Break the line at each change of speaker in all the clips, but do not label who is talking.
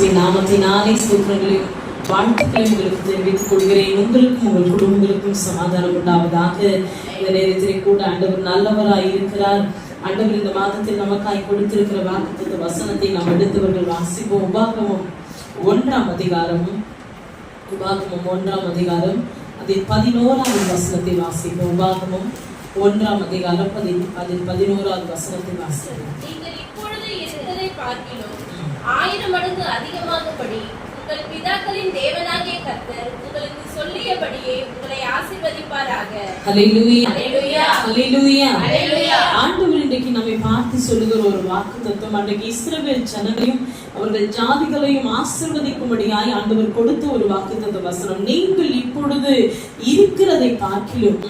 இயேசுவின் நாமத்தினாலே ஸ்தோத்திரங்களையும் வாழ்த்துக்களையும் உங்களுக்கு தெரிவித்துக் கொள்கிறேன். உங்களுக்கும் உங்கள் குடும்பங்களுக்கும் சமாதானம் உண்டாவதாக. இந்த நேரத்திலே கூட ஆண்டவர் நல்லவராய் இருக்கிறார். ஆண்டவர் இந்த மாதத்தில் நமக்காய் கொடுத்திருக்கிற வாக்குத்தத்த வசனத்தை நாம் எடுத்தவர்கள் வாசிப்போம். உபாகமம் 1ஆம் அதிகாரம் அதில் 11வது வசனத்தை வாசிப்போம். உபாகமம் 1ஆம் அதிகாரம் அதில் 11வது வசனத்தை வாசிப்போம்.
நீங்கள் இப்பொழுது இருக்கிறதை பார்க்கிலும் 1000 மடங்கு அதிகமாகும்படி உங்கள் பிதாக்களின் தேவனாகிய கர்த்தர் உங்களுக்கு சொல்லியபடியே உங்களை ஆசீர்வதிப்பாராக.
ஹல்லேலூயா,
ஹல்லேலூயா,
ஹல்லேலூயா,
ஹல்லேலூயா.
ஆண்டவர் இன்றைக்கு நம்மை பார்த்து சொல்லுகிற ஒரு வாக்குத்தத்தம். அன்றைக்கு இஸ்ரவேல் ஜனங்களையும் அவர்கள் ஜாதிகளையும் ஆசீர்வதிக்கும்படியாய் ஆண்டவர் கொடுத்த ஒரு வாக்குத்தத்த வசனம். நீங்கள் இப்பொழுது இருக்கிறதை பார்க்கிலும்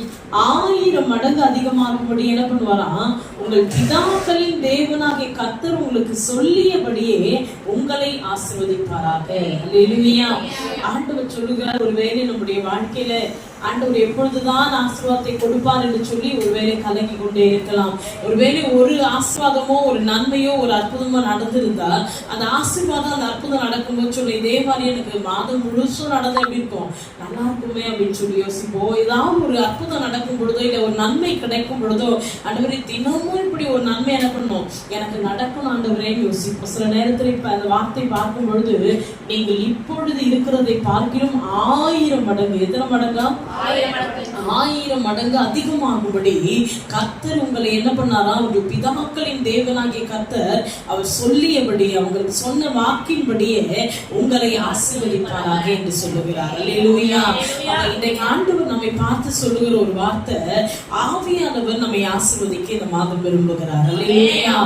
1000 மடங்கு அதிகமாகும்படி என்ன பண்ணுவாராம்? உங்கள் பிதாக்களின் தேவனாகிய கர்த்தர் உங்களுக்கு சொல்லியபடியே உங்களை ஆசீர்வதிப்பாராக. ஹல்லேலூயா. ஆண்டவர் சொல்லுகிறார், ஒருவேளை நம்முடைய வாழ்க்கையில ஆண்டவர் எப்பொழுதுதான் ஆசீர்வாதத்தை கொடுப்பார் என்று சொல்லி ஒருவேளை கலங்கி கொண்டே இருக்கலாம். ஒருவேளை ஒரு ஆசீர்வாதமோ ஒரு நன்மையோ ஒரு அற்புதமோ நடந்திருந்தால் அந்த ஆசீர்வாதம் அந்த அற்புதம் நடக்கும்போது சொல்லி இதே மாதிரி எனக்கு மாதம் முழுசும் நடந்தா எப்படி இருக்கும், நல்லா இருக்குமே அப்படின்னு சொல்லி யோசிப்போம். ஏதாவது ஒரு அற்புதம் நடக்கும் பொழுதோ இல்ல ஒரு நன்மை கிடைக்கும் பொழுதோ ஆண்டவரே தினமும் இப்படி ஒரு நன்மை என்ன பண்ணணும், எனக்கு நடக்கணும் ஆண்டவரேன்னு யோசிப்போம். சில நேரத்தில் இப்ப அந்த வார்த்தை பார்க்கும் பொழுது நீங்கள் இப்பொழுது இருக்கிறதை பார்க்கிறோம் 1000 மடங்கு. எத்தனை மடங்கா? 1000 மடங்கு அதிகமாகும்படி கர்த்தர் உங்களை என்ன பண்ணாரா? உங்கள் பிதாக்களின் தேவனாகிய கர்த்தர் அவர் சொல்லியபடி அவங்களுக்கு சொன்ன வாக்கின்படியே உங்களை ஆசீர்வதிப்பாராக என்று சொல்லுகிறார். அல்லேலூயா. இன்றைக்கு ஆண்டவர் நம்மை பார்த்து சொல்லுகிற ஒரு வார்த்தை, ஆவியானவர் நம்மை ஆசீர்வதிக்க இந்த மாதம் விரும்புகிறார். அல்லேலூயா.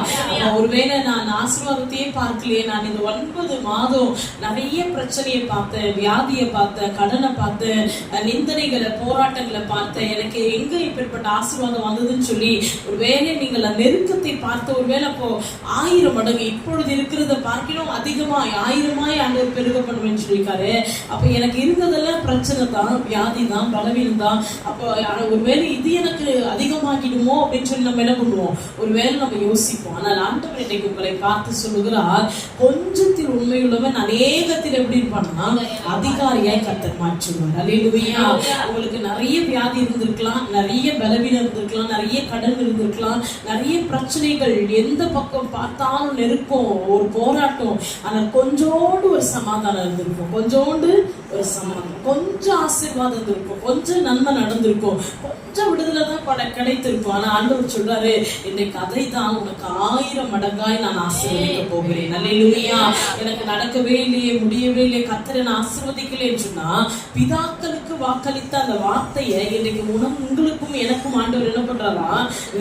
ஒருவேளை நான் ஆசீர்வாதத்தையே பார்க்கலையே, நான் இந்த 9 மாதம் நிறைய பிரச்சனையை பார்த்தேன், வியாதியை பார்த்தேன், கடனை பார்த்தேன், நிந்தனைகளை போராட்டங்களை பார்த்தேன், எனக்கு எங்க இப்படிப்பட்ட ஆசீர்வாதம் வந்ததுன்னு சொல்லி ஒருவேளை நீங்கள் நெருக்கத்தை பார்த்து ஒருவேளை அப்போ 1000 மடங்கு இப்பொழுது இருக்கிறத பார்க்கணும் அதிகமாய் 1000 ஆண்டவர் பெருக பண்ணுவேன்னு சொல்லியிருக்காரு. அப்ப எனக்கு இருந்ததெல்லாம் பிரச்சனை தான், வியாதி தான், பலவீனம் தான். அப்போ ஒருவேளை இது எனக்கு அதிகமாகிடுமோ அப்படின்னு சொல்லி நம்ம என்ன பண்ணுவோம், ஒருவேளை நம்ம யோசிப்போம். ஆனால் ஆண்டவர் இன்றைக்கு உங்களை பார்த்து சொல்லுகிறார், கொஞ்சத்தில் உண்மையுள்ளவன் அநேகத்தில் எப்படி இருப்பான்னா அதிகாரியாய் கர்த்தர் மாற்றுவார். அல்லேலூயா. உங்களுக்கு நிறைய வியாதி இருந்திருக்கலாம், நிறைய பலவீனம் இருந்திருக்கலாம், நிறைய கடன் இருந்திருக்கலாம், நிறைய பிரச்சனைகள், எந்த பக்கம் பார்த்தாலும் நெருக்கம், ஒரு போராட்டம். ஆனால் கொஞ்சோண்டு ஒரு சமாதானம் இருந்திருக்கும், கொஞ்சோண்டு ஒரு சமாதானம், கொஞ்சம் ஆசீர்வாதம் இருந்திருக்கும், கொஞ்சம் நன்மை நடந்திருக்கும், கொஞ்சம் விடுதலை தான் கிடைத்திருக்கும். ஆனா ஆண்டவர் சொல்றாரு, இன்னைக்கு அதை தான் உனக்கு 1000 மடங்காய் நான் ஆசீர்வதிக்க போகிறேன். அல்லேலூயா. எனக்கு நடக்கவே இல்லையே, முடியவே இல்லையே, கர்த்தரை நான் ஆசீர்வதிக்கலைன்னு சொன்னா பிதாக்களுக்கு வாக்களித்த அந்த வார்த்தையை இன்னைக்கு உங்களுக்கும் எனக்கும் ஆண்டவர் என்ன பண்றாரா?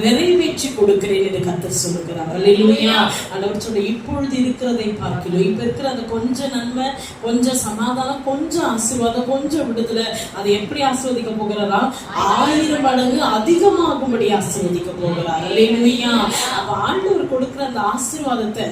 நிறைவேற்றி கொடுக்கிறேன் என்று கர்த்தர் சொல்லுகிறார். அல்லேலூயா. ஆண்டவர் சொல்ற, இப்பொழுது இருக்கிறதை பார்க்கிறோம், இப்ப இருக்கிற அந்த கொஞ்சம் நன்மை, கொஞ்சம் சமாதானம், கொஞ்சம் ஆசீர்வாதம், கொஞ்சம் விடுதலை, அதை எப்படி ஆசீர்வதிக்க போகிறாரா? 1000 மடங்கு அதிகமாகும்படி ஆசீர்வதிக்க போகிறார். அல்லேலூயா. அப்ப ஆண்டவர் கொடுக்கிற அந்த ஆசீர்வாதத்தை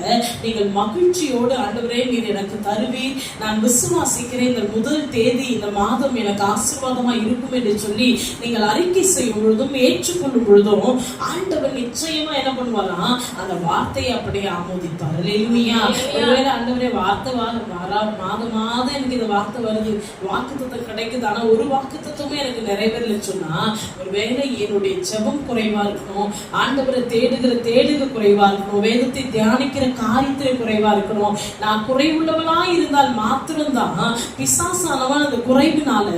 நீங்கள் மகிழ்ச்சியோடு, ஆண்டவரே நீர் எனக்கு தருவீர், நான் விசுவாசிக்கிறேன், இந்த முதல் தேதி இந்த மாதம் எனக்கு ஆசீர்வாதமா இருக்கும் என்று சொல்லி நீங்கள் அறிக்கை செய்யும் பொழுதும் ஏற்றுக்கொள்ளும் பொழுதும் ஆண்டவர் நிச்சயமா என்ன பண்ணுவாரா? அந்த வார்த்தையை அப்படியே ஆமோதிப்பார். அல்லேலூயா. ஒருவேளை ஆண்டவரே வார்த்தை மாதம் எனக்கு இந்த வார்த்தை வருது, வாக்குத்தத்தம் கிடைக்குது, ஆனா ஒரு வாக்குத்தத்தமே எனக்கு நிறைவேறல சொன்னா ஒருவேளை என்னுடைய ஜெபம் குறைவா இருக்கணும், ஆண்டவரை தேடுக குறைவா இருக்கணும், வேதத்தை தியானிக்கிற காரியத்திலே குறைவா இருக்கணும். நான் குறைவுள்ளவனா இருந்தால் மாத்திரம்தான் பிசாசானவன் அந்த குறைவினால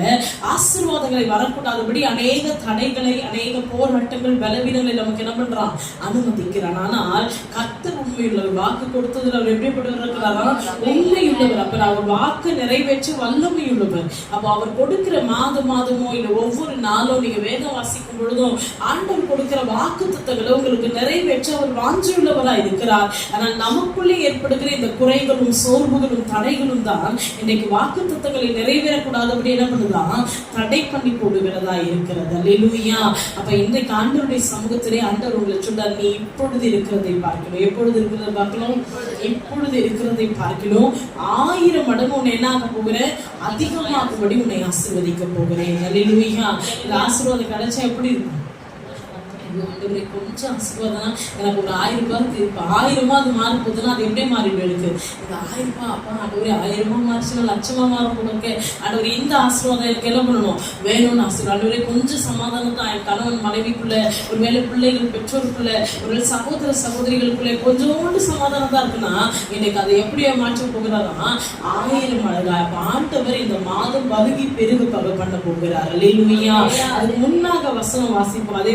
ஆசீர்வாதங்களை வரக்கூடாதபடி அநேக தடைகளை, அநேக போராட்டங்கள், பலவீனங்களை நமக்கு என்ன பண்றான்? அனுமதிக்கிறான். ஆனால் கர்த்தர் உண்மையுள்ளவர், வாக்கு கொடுத்ததுல அவர் எப்படிப்பட்டவர் இருக்கிறாரா? உண்மையுள்ளவர். அப்ப அவர் வாக்கு நிறைவேற்றி வல்லமையுள்ளவர். அப்ப அவர் கொடுக்கிற மாதமோ இல்ல ஒவ்வொரு நாளும் நீங்க வேதம் வாசிக்கும் பொழுதும் ஆண்டவர் கொடுக்கிற வாக்கு தத்தங்களை உங்களுக்கு நிறைவேற்ற அவர் வாஞ்சியுள்ளவரா இருக்கிறார். ஆனால் நமக்குள்ளே ஏற்படுகிற இந்த குறைகளும் சோர்வுகளும் தடைகளும் தான் இன்னைக்கு வாக்கு தத்தங்களை நிறைவேறக்கூடாதபடி என்ன பண்ணுதான்? தடை பண்ணி போடுகிறதா இருக்கிறது. அல்லேலூயா. அப்ப இன்றைக்கு ஆண்டவருடைய சமூகத்திலே ஆண்டவர் உங்களை சொல்றார், நீ இப்பொழுது இருக்கிறதை பார்க்கணும். எப்பொழுது இருக்கிறதை பார்க்கணும்? இப்பொழுது இருக்கிறதை பார்க்கணும். 1000 மடங்கு உன்னை என்ன ஆக போகிற? அதிகமாகும்படி உன்னை ஆசீர்வதிக்க போகிறேன். அல்லேலூயா. இந்த ஆசீர்வாதம் கிடைச்சா எப்படி இருக்கும்? ஆண்டவரே கொஞ்சம் ஆசீர்வாதம், எனக்கு ஒரு 1000 ரூபாய் இப்போ 1000 அது மாற போகுதுன்னா அது எப்படியே மாறிடும் எனக்கு. இந்த 1000 ரூபாய் அப்பா ஆண்டவரே 1000 மாறிச்சுன்னா லட்சமா மாற போனோக்கே ஆண்டவரே இந்த ஆசீர்வாதம் எனக்கு என்ன பண்ணணும் வேணும்னு ஆசீர்வாதம். ஆண்டவரே கொஞ்சம் சமாதானம் தான் என் கணவன் மனைவிக்குள்ள, ஒருவேளை பிள்ளைகள் பெற்றோருக்குள்ள, ஒரு சகோதர சகோதரிகளுக்குள்ள கொஞ்சோண்டு சமாதானம் தான் இருக்குன்னா இன்னைக்கு அதை எப்படியா மாற்ற போகிறாரா 1000 மடங்கா. ஆண்டவர் இந்த மாதம் பகுதி பெருக பண்ண போகிறார். அல்லேலூயா. அதுக்கு முன்னாக வசனம் வாசிப்போம். அதே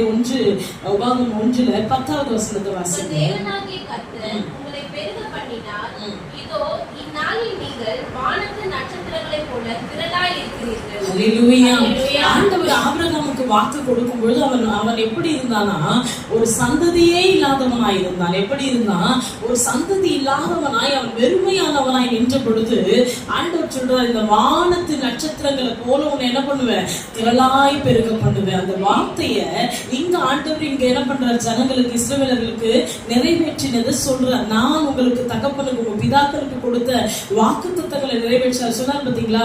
உபாகமம் 1 10வது வசனத்தை வாசிப்போம்.
தேவனாகிய கர்த்தர் உங்களை பெருக பண்ணினார். இதோ இந்நாளில் நீங்கள் வானத்து நட்சத்திரங்களைப் போல திரளாய் இருக்கிறீர்கள்.
அல்லேலூயா. ஆண்டவர் ஆபிரகாமுக்கு வாக்கு கொடுக்கும் பொழுது அவன் எப்படி இருந்தானா ஒரு சந்ததியே இல்லாதவனாய் இருந்தான். எப்படி இருந்தான் ஒரு சந்ததி இல்லாதவனாய் அவன் வெறுமையானவனாய் நின்ற பொழுது ஆண்டவர் சொல்றார், இந்த வானத்து நட்சத்திரங்களை போல உன்னை என்ன பண்ணுவேன் திரளாய் பெருக பண்ணுவேன். அந்த வார்த்தைய இங்க ஆண்டவர் இங்க என்ன பண்றார் ஜனங்களுக்கு இஸ்ரவேலர்களுக்கு நிறைவேற்றினதை சொல்றார். நான் உங்களுக்கு தகப்பனுக்கு உங்க பிதாக்களுக்கு கொடுத்த வாக்குத்தத்தங்களை நிறைவேற்றார் சொன்னார். பாத்தீங்களா,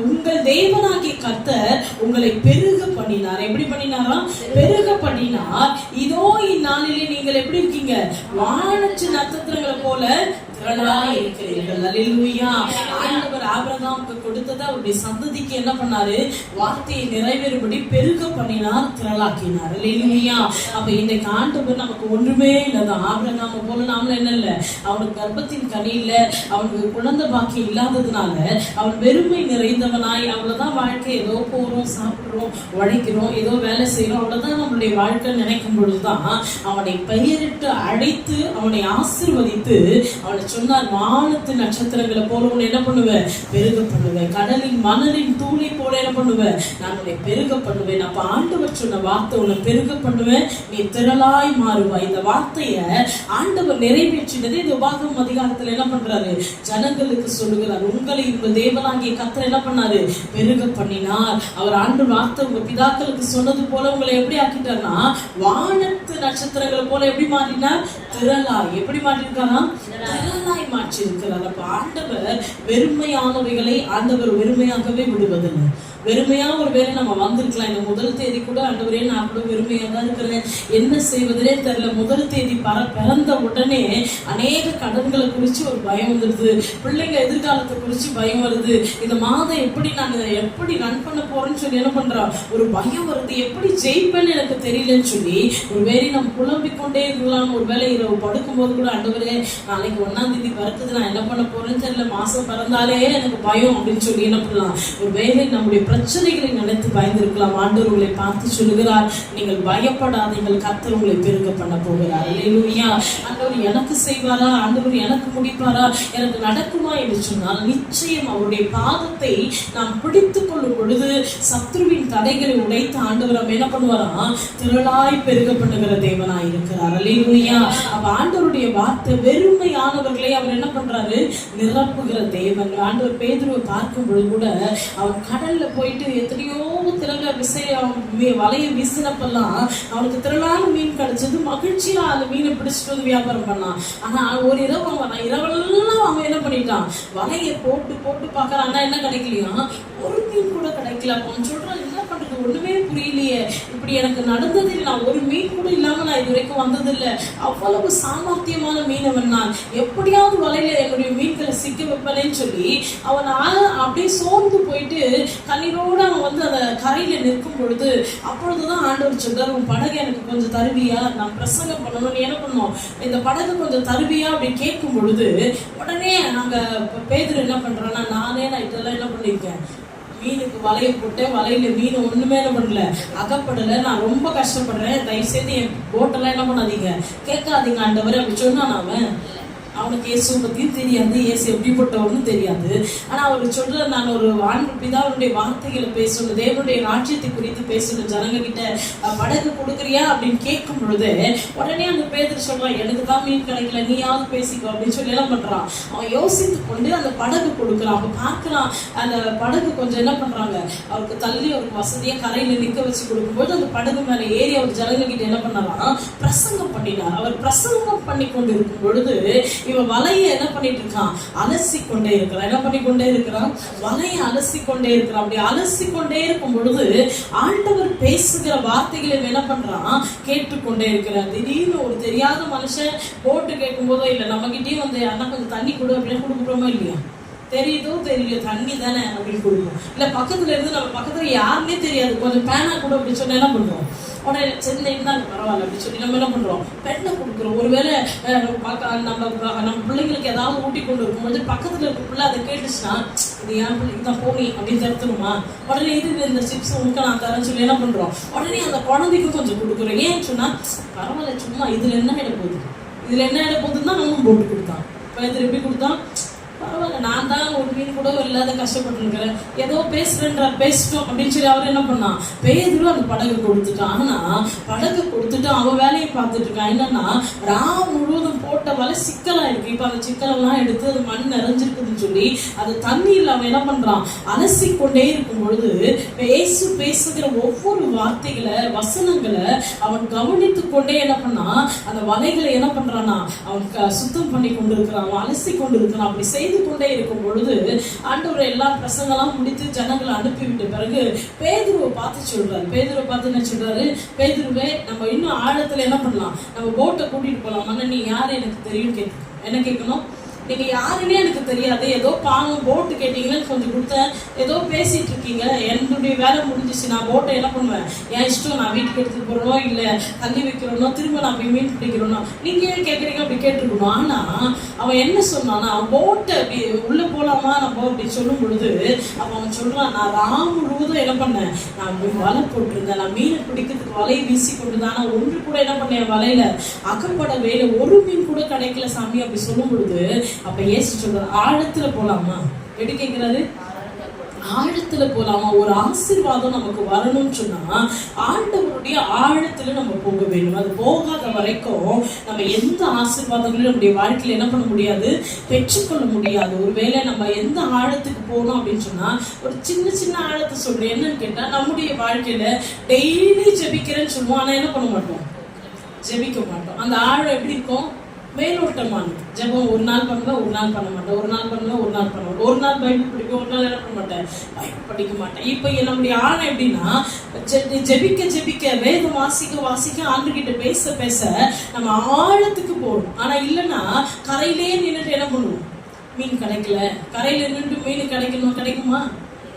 உங்கள் தேவனாகிய கர்த்தர் உங்களை பெருக பண்ணினார். எப்படி பண்ணினாரா பெருக பண்ணினார். இதோ இந்நாளிலே நீங்கள் எப்படி இருக்கீங்க வானத்து நட்சத்திரங்களை போல திரளாய் இருக்கிறீர்கள். அல்லேலூயா. ஆண்டவர் ஆபிரகாமுக்கு கொடுத்ததை அவருடைய சந்ததிக்கு என்ன பண்ணாரு வார்த்தையை நிறைவேறும்படி பெருக பண்ணினார், திரளாக்கினார். அல்லேலூயா. அப்ப இன்னைக்கு ஆண்டவர் நமக்கு ஒன்றுமே இல்லதான். ஆபிரகாம போல நாமளும் என்ன இல்ல, அவனுக்கு கர்ப்பத்தின் கனி இல்ல, அவனுக்கு குழந்தை பாக்கி இல்லாததுனால அவன் வெறுமை நிறைந்தவனாய் அவ்வளவுதான் வாழ்க்கை, ஏதோ போறோம் சாப்பிடுறோம் உழைக்கிறோம் ஏதோ வேலை செய்யறோம் அவ்வளவுதான் நம்மளுடைய வாழ்க்கை நினைக்கும் பொழுதுதான் அவனை பெயரிட்டு அழைத்து அவனை ஆசீர்வதித்து அவனை சொன்னார், வானத்து நட்சத்திரங்களை போல உன்னை என்ன பண்ணுவேன் பெருக பண்ணுவேன், கடலின் மணலின் தூளை போல என்ன பண்ணுவேன் நான் உன்னை பெருக பண்ணுவேன். அப்ப ஆண்டவர் சொன்ன வார்த்தை உன்னை பெருக பண்ணுவேன், நீ திரளாய் மாறுவாய். இந்த வார்த்தைய ஆண்டவர் நிறைவேற்றினது இந்த உபாகமம் அதிகாரத்துல என்ன பண்றாரு ஜனங்களுக்கு சொல்லுகிறார். உங்களை உங்க தேவனாகிய கர்த்தர் என்ன பண்ணாரு பெருக பண்ணினார். அவர் ஆண்டு வார்த்தை உங்க பிதாக்களுக்கு சொன்னது போல உங்களை எப்படி ஆக்கிட்டார்னா வானத்து நட்சத்திரங்களை போல எப்படி மாறினார் திரளாய். எப்படி மாற்றிருக்காரா திரளாய் மாற்றி இருக்கிறார். அப்ப ஆண்டவர் வெறுமையானவைகளை ஆண்டவர் வெறுமையாகவே விடுவதில்லை. வெறுமையா ஒரு வேலை நம்ம வந்திருக்கலாம். இந்த முதல் தேதி கூட ஆண்டவரே நான் கூட வெறுமையா தான் இருக்கிறேன், என்ன செய்வதே தெரியல. முதல் தேதி பிறந்த உடனே அநேக கடன்களை குறிச்சு ஒரு பயம் வந்துடுது, பிள்ளைங்க எதிர்காலத்தை குறிச்சு பயம் வருது, இந்த மாதம் எப்படி ரன் பண்ண போறேன்னு சொல்லி என்ன பண்றோம் ஒரு பயம் வருது, எப்படி ஜெயிப்பேன்னு எனக்கு தெரியலன்னு சொல்லி ஒரு வேலை நம்ம புலம்பிக் கொண்டே இருக்கலாம். ஒரு வேலை இரவு படுக்கும் போது கூட ஆண்டவரே நாளைக்கு 1ஆம் தேதி பிறக்குது, நான் என்ன பண்ண போறேன்னு தெரியல, மாசம் பிறந்தாலே எனக்கு பயம் அப்படின்னு சொல்லி என்ன பண்ணலாம். ஒரு வேலை நம்முடைய பிரச்சனைகளை நினைத்து பயந்திருக்கலாம். ஆண்டவர் உங்களை பார்த்து சொல்லுகிறார், நீங்கள் பயப்படாதீர்கள், கர்த்தர் உங்களை பெருக பண்ண போகிறார். அல்லேலூயா. ஆண்டவர் எனக்கு செய்வாரா, ஆண்டவர் எனக்கு முடிப்பாரா, எனக்கு நடக்குமா என்று சொன்னால் நிச்சயம் அவருடைய பாதத்தை நாம் பிடித்துக் கொள்ளும் பொழுது சத்ருவின் தடைகளை உடைத்து ஆண்டவர் என்ன பண்ணுவாரா திரளாய் பெருக பண்ணுகிற தேவனாய் இருக்கிறார். அல்லேலூயா. அப்ப ஆண்டவருடைய வார்த்தை வெறுமையானவர்களை அவர் என்ன பண்றாரு நிரப்புகிற தேவன். ஆண்டவர் பேதுருவை பார்க்கும் பொழுது கூட அவன் கடல்ல போயிட்டு எத்தனையோ திரள வலைய வீசினப்பெல்லாம் அவனுக்கு திரளான மீன் கிடைச்சது, மகிழ்ச்சியா அந்த மீனை பிடிச்சிட்டு வந்து வியாபாரம் பண்ணான். ஆனா ஒரு இரவு இரவெல்லாம் அவன் என்ன பண்ணிட்டான் வலையை போட்டு போட்டு பாக்குறான், என்ன கிடைக்கலையா ஒரு மீன் கூட கிடைக்கல. அவன் சொல்றான், என்ன பண்றது ஒண்ணுமே புரியலையே, இப்படி எனக்கு நடந்தது இல்லை, நான் ஒரு மீன் கூட இல்லாம நான் இது வரைக்கும் வந்ததில்லை, அவ்வளவு சாமர்த்தியமான மீனவன் நான், எப்படியாவது வலையில என்னுடைய மீன்களை சிக்க வைப்பேன்னு சொல்லி அவன் அப்படியே சோர்ந்து போயிட்டு கண்ணீரோடு அவன் வந்து அந்த கரையில நிற்கும் பொழுது அப்பொழுதுதான் ஆண்டவர் சொல்றாரு, உன் படகு எனக்கு கொஞ்சம் தருவியா, நான் பிரசங்கம் பண்ணணும்னு என்ன பண்ணுவோம் இந்த படகு கொஞ்சம் தருவியா அப்படின்னு கேட்கும் பொழுது உடனே நாங்க பேதுரு என்ன பண்றோம்னா நான் இதெல்லாம் என்ன பண்ணிருக்கேன் மீனுக்கு வலையை போட்டேன், வலையில மீன் ஒண்ணுமே என்ன பண்ணல அகப்படலை, நான் ரொம்ப கஷ்டப்படுறேன், தயவு செய்து என் போட்டெல்லாம் என்ன பண்ணாதீங்க கேட்காதீங்க ஆண்டவர் அப்படி சொன்னான். அவனுக்கு இயேசு பத்தியும் தெரியாது, இயேசு எப்படிப்பட்டவன்னு தெரியாது. ஆனா அவர் சொல்ற நான் ஒரு பிதாவுடைய வார்த்தைகளை பேசணும், தேவனுடைய ராஜ்யத்தை குறித்து பேசணும், ஜனங்க கிட்ட படகு கொடுக்குறியா அப்படின்னு கேட்கும் பொழுது உடனே அந்த பேதர் சொல்றான், எனக்கு தான் மீன் கிடைக்கல, நீயாவது பேசிக்கோ அப்படின்னு சொல்லி என்ன பண்றான். அவன் யோசித்து கொண்டு அந்த படகு கொடுக்குறான். அவன் பார்க்கிறான் அந்த படகு கொஞ்சம் என்ன பண்றாங்க அவருக்கு தள்ளி அவருக்கு வசதியா கரையில நிக்க வச்சு கொடுக்கும்போது அந்த படகு மேல ஏறி அவர் ஜனங்க கிட்ட என்ன பண்ணாராம் பிரசங்கம் பண்ணினார். அவர் பிரசங்கம் பண்ணி கொண்டு இருக்கும் பொழுது இவன் வலையை என்ன பண்ணிட்டு இருக்கான், அலசி கொண்டே இருக்கிறான். என்ன பண்ணி கொண்டே இருக்கிறான், வலையை அலசி கொண்டே இருக்கிறான். அப்படி அலசி கொண்டே இருக்கும் பொழுது ஆண்டவர் பேசுகிற வார்த்தைகளை என்ன பண்றான், கேட்டுக்கொண்டே இருக்கிறான். திடீர்னு ஒரு தெரியாத மனுஷன் போட்டு கேட்கும் போதோ இல்ல நம்ம கிட்டயும் வந்து அண்ணா கொஞ்சம் தண்ணி கொடு அப்படின்னு கொடுக்குறோமா இல்லையா, தெரியுதோ தெரியல தண்ணி தானே அப்படின்னு கொடுக்கும். இல்ல பக்கத்துல இருந்து நம்ம பக்கத்துல யாருன்னே தெரியாது கொஞ்சம் பேனா கூட அப்படின்னு சொன்னா என்ன பண்றோம், உடனே சென்னைக்கு தான் பரவாயில்ல அப்படின்னு சொல்லி நம்ம என்ன பண்றோம், பெண்ணை கொடுக்குறோம். ஒருவேளை நம்ம பிள்ளைங்களுக்கு ஏதாவது ஊட்டி கொண்டு இருக்கும்போது பக்கத்துல இருக்க பிள்ளை அதை கேட்டுச்சுன்னா இது என் பிள்ளைக்கு தான் போனி அப்படின்னு தடுத்துருமா, உடனே இது இந்த சிப்ஸ் உனக்கு நான் தரேன்னு சொல்லி என்ன பண்றோம், உடனே அந்த குழந்தைக்கும் கொஞ்சம் கொடுக்குறோம். ஏன்னு சொன்னா பரவாயில்ல சும்மா இதுல என்ன இட போகுது, இதுல என்ன இட போகுதுன்னு தான் நம்ம போட்டு கொடுத்தான். திருப்பி கொடுத்தான், பரவாயில்ல நான் தான் ஒரு மீன் கூட இல்லாத கஷ்டப்பட்டு இருக்கிறேன், ஏதோ பேசிட்டோம் அப்படின்னு சொல்லி அவர் என்ன பண்ணான், பேதுரு அந்த படகு கொடுத்துட்டான். ஆனா படகு கொடுத்துட்டு அவன் வேலையை பார்த்துட்டு இருக்கான். என்னன்னா முழுவதும் போட்ட வலை சிக்கலா இருக்கு. இப்ப அந்த சிக்கலெல்லாம் எடுத்து அது மண் நிறைஞ்சிருக்குதுன்னு சொல்லி அது தண்ணீர்ல அவன் என்ன பண்றான், அலசி கொண்டே இருக்கும் பொழுது பேசுகிற ஒவ்வொரு வார்த்தைகளை வசனங்களை அவன் கவனித்து கொண்டே என்ன பண்ணான், அந்த வலைகளை என்ன பண்றான்னா அவன் சுத்தம் பண்ணி கொண்டு இருக்கிறான், அவன் அலசி கொண்டு இருக்கிறான். அப்படி செய்து கொண்டே இருக்கும் பொழுது ஆண்டவர் எல்லா பிரசங்கெல்லாம் முடித்து ஜனங்களை அனுப்பிவிட்ட பிறகு பேதுருவை பார்த்து சொல்றாரு. பேதுருவை பார்த்து என்ன சொல்றாரு, பேதுருவே நம்ம இன்னும் ஆழத்துல என்ன பண்ணலாம், நம்ம போட்டை கூட்டிட்டு போலாம். மன்ன நீ யாரு எனக்கு தெரியும் கேட்க என்ன கேட்கணும், நீங்க யாருன்னே எனக்கு தெரியாது, ஏதோ பாவம் போட்டு கேட்டீங்கன்னு கொஞ்சம் கொடுத்தேன், ஏதோ பேசிட்டு இருக்கீங்க, என்னுடைய வேலை முடிஞ்சிச்சு, நான் போட்டை என்ன பண்ணுவேன் என் இஷ்டம், நான் வீட்டுக்கு எடுத்துட்டு போறனோ இல்ல தண்ணி வைக்கிறனோ திரும்ப நான் போய் மீன் பிடிக்கிறோனோ நீங்க ஏன் கேட்குறீங்க அப்படி கேட்டுருக்கணும். ஆனா அவன் என்ன சொன்னான்னா போட்டை அப்படி உள்ள போலாமா நம்ம அப்படி சொல்லும் பொழுது அவன் சொல்றான், நான் முழுவதும் என்ன பண்ணேன், நான் வலை போட்டிருந்தேன், நான் மீனை பிடிக்கிறதுக்கு வலையை வீசி கொண்டுதான், நான் ஒன்று கூட என்ன பண்ணேன் வலையில அகப்பட வேலை ஒரு மீன் கூட கிடைக்கல சாமி அப்படி சொல்லும் பொழுது அப்ப இயேசு சொல்றாரு, ஆழத்துல போலாமா, எப்படி கேட்கிறாரு, ஆழத்துல போலாமா. ஒரு ஆசீர்வாதம் நமக்கு வரணும்னு சொன்னா ஆண்டவருடைய ஆழத்துல நம்ம போக வேண்டும். அது போகாத வரைக்கும் நம்ம எந்த ஆசீர்வாதங்களும் நம்முடைய வாழ்க்கையில என்ன பண்ண முடியாது, பெற்றுக்கொள்ள முடியாது. ஒருவேளை நம்ம எந்த ஆழத்துக்கு போகணும் அப்படின்னு சொன்னா ஒரு சின்ன சின்ன ஆழத்தை சொல்றேன். என்னன்னு கேட்டா நம்முடைய வாழ்க்கையில டெய்லி ஜெபிக்கிறேன்னு சொல்லுவோம், ஆனா என்ன பண்ண மாட்டோம், ஜெபிக்க மாட்டோம். அந்த ஆழம் எப்படி இருக்கும், மேலோட்டமான ஜெபம். ஒரு நாள் பண்ணுவேன், ஒரு நாள் பண்ண மாட்டேன், ஒரு நாள் பண்ணுவேன், ஒரு நாள் பண்ணுவேன், ஒரு நாள் பைபிள் படிப்பேன், ஒரு நாள் என்ன பண்ண மாட்டேன், பைபிள் படிக்க மாட்டேன். இப்ப நம்முடைய ஆணை எப்படின்னா ஜெபிக்க ஜெபிக்க வேதம் வாசிக்க ஆண்டுகிட்ட பேச பேச நம்ம ஆழத்துக்கு போகணும். ஆனா இல்லைன்னா கரையிலே நின்றுட்டு என்ன பண்ணுவோம், மீன் கிடைக்கல, கரையில நின்று மீன் கிடைக்குமா,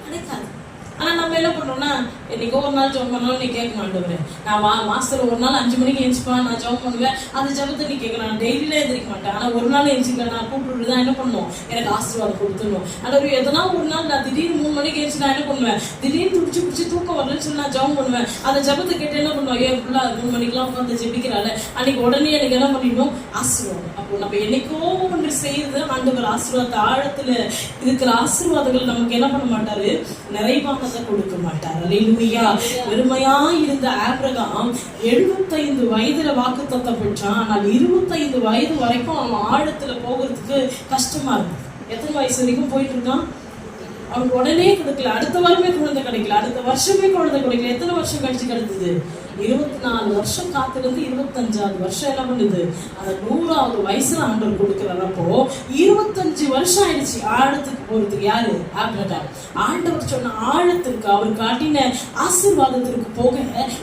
கிடைக்காது. ஆனா நம்ம என்ன பண்றோம்னா இன்னைக்கு ஒரு நாள் ஜெபம் பண்ணாலும் நீ கேட்க மாட்டேன், நான் மாசத்துல ஒரு நாள் 5 மணிக்கு எழுந்துப்பா நான் ஜெபம் பண்ணுவேன், அந்த ஜெபத்தை நீ கேட்கலாம், டெய்லியில எந்திரிக்க மாட்டேன். ஆனா ஒரு நாள் எழுச்சிக்கல நான் கூப்பிட்டுதான் என்ன பண்ணுவோம், எனக்கு ஆசீர்வாதம் கொடுத்துடணும். ஆனா எதனா ஒரு நாள் நான் திடீர்னு 3 மணிக்கு எழுச்சி நான் என்ன பண்ணுவேன், திடீர்னு பிடிச்சி தூக்கம் வரலன்னு சொல்லி நான் ஜெபம் பண்ணுவேன். அந்த ஜெபத்தை கேட்டு என்ன பண்ணுவோம், ஏன் ஃபுல்லா 3 மணிக்கெல்லாம் உட்காந்து ஜெபிக்கிறாள், அன்னைக்கு உடனே எனக்கு என்ன பண்ணிடணும், ஆசீர்வாதம். அப்போ நம்ம என்னைக்கோ ஒன்று செய்யுது ஆண்டவர் ஆசீர்வாதத்தை ஆழத்துல இருக்கிற ஆசீர்வாதங்கள் நமக்கு என்ன பண்ண மாட்டாரு, நிறைவானதை கொடுக்க மாட்டார். அல்லேலூயா. வெறுமையா இருந்த ஆபிரகாம் 75 வயதுல வாக்குத்தத்தம் பெற்றான். ஆனால் 25 வயது வரைக்கும் அவன் ஆழத்துல போகிறதுக்கு கஷ்டமா இருக்கு. எத்தனை வயசு வரைக்கும் போயிட்டு இருக்கான், அவனுக்கு உடனே கிடைக்கல, அடுத்த வாரமே குழந்தை கிடைக்கல, அடுத்த வருஷமே குழந்தை கிடைக்கல. எத்தனை வருஷம் கழிச்சு கிடைச்சது, 24 வருஷம் காத்திருந்து 25வது வருஷம் என்ன பண்ணுது, அந்த 100வது வயசுல ஆண்டவர் கொடுக்கிறார். அப்போ 25 வருஷம் ஆயிடுச்சு ஆழத்துக்கு போறதுக்கு. யாரு, ஆபிரகாம். ஆண்டவர் சொன்ன ஆழத்துக்கு அவர் காட்டின ஆசீர்வாதத்திற்கு போக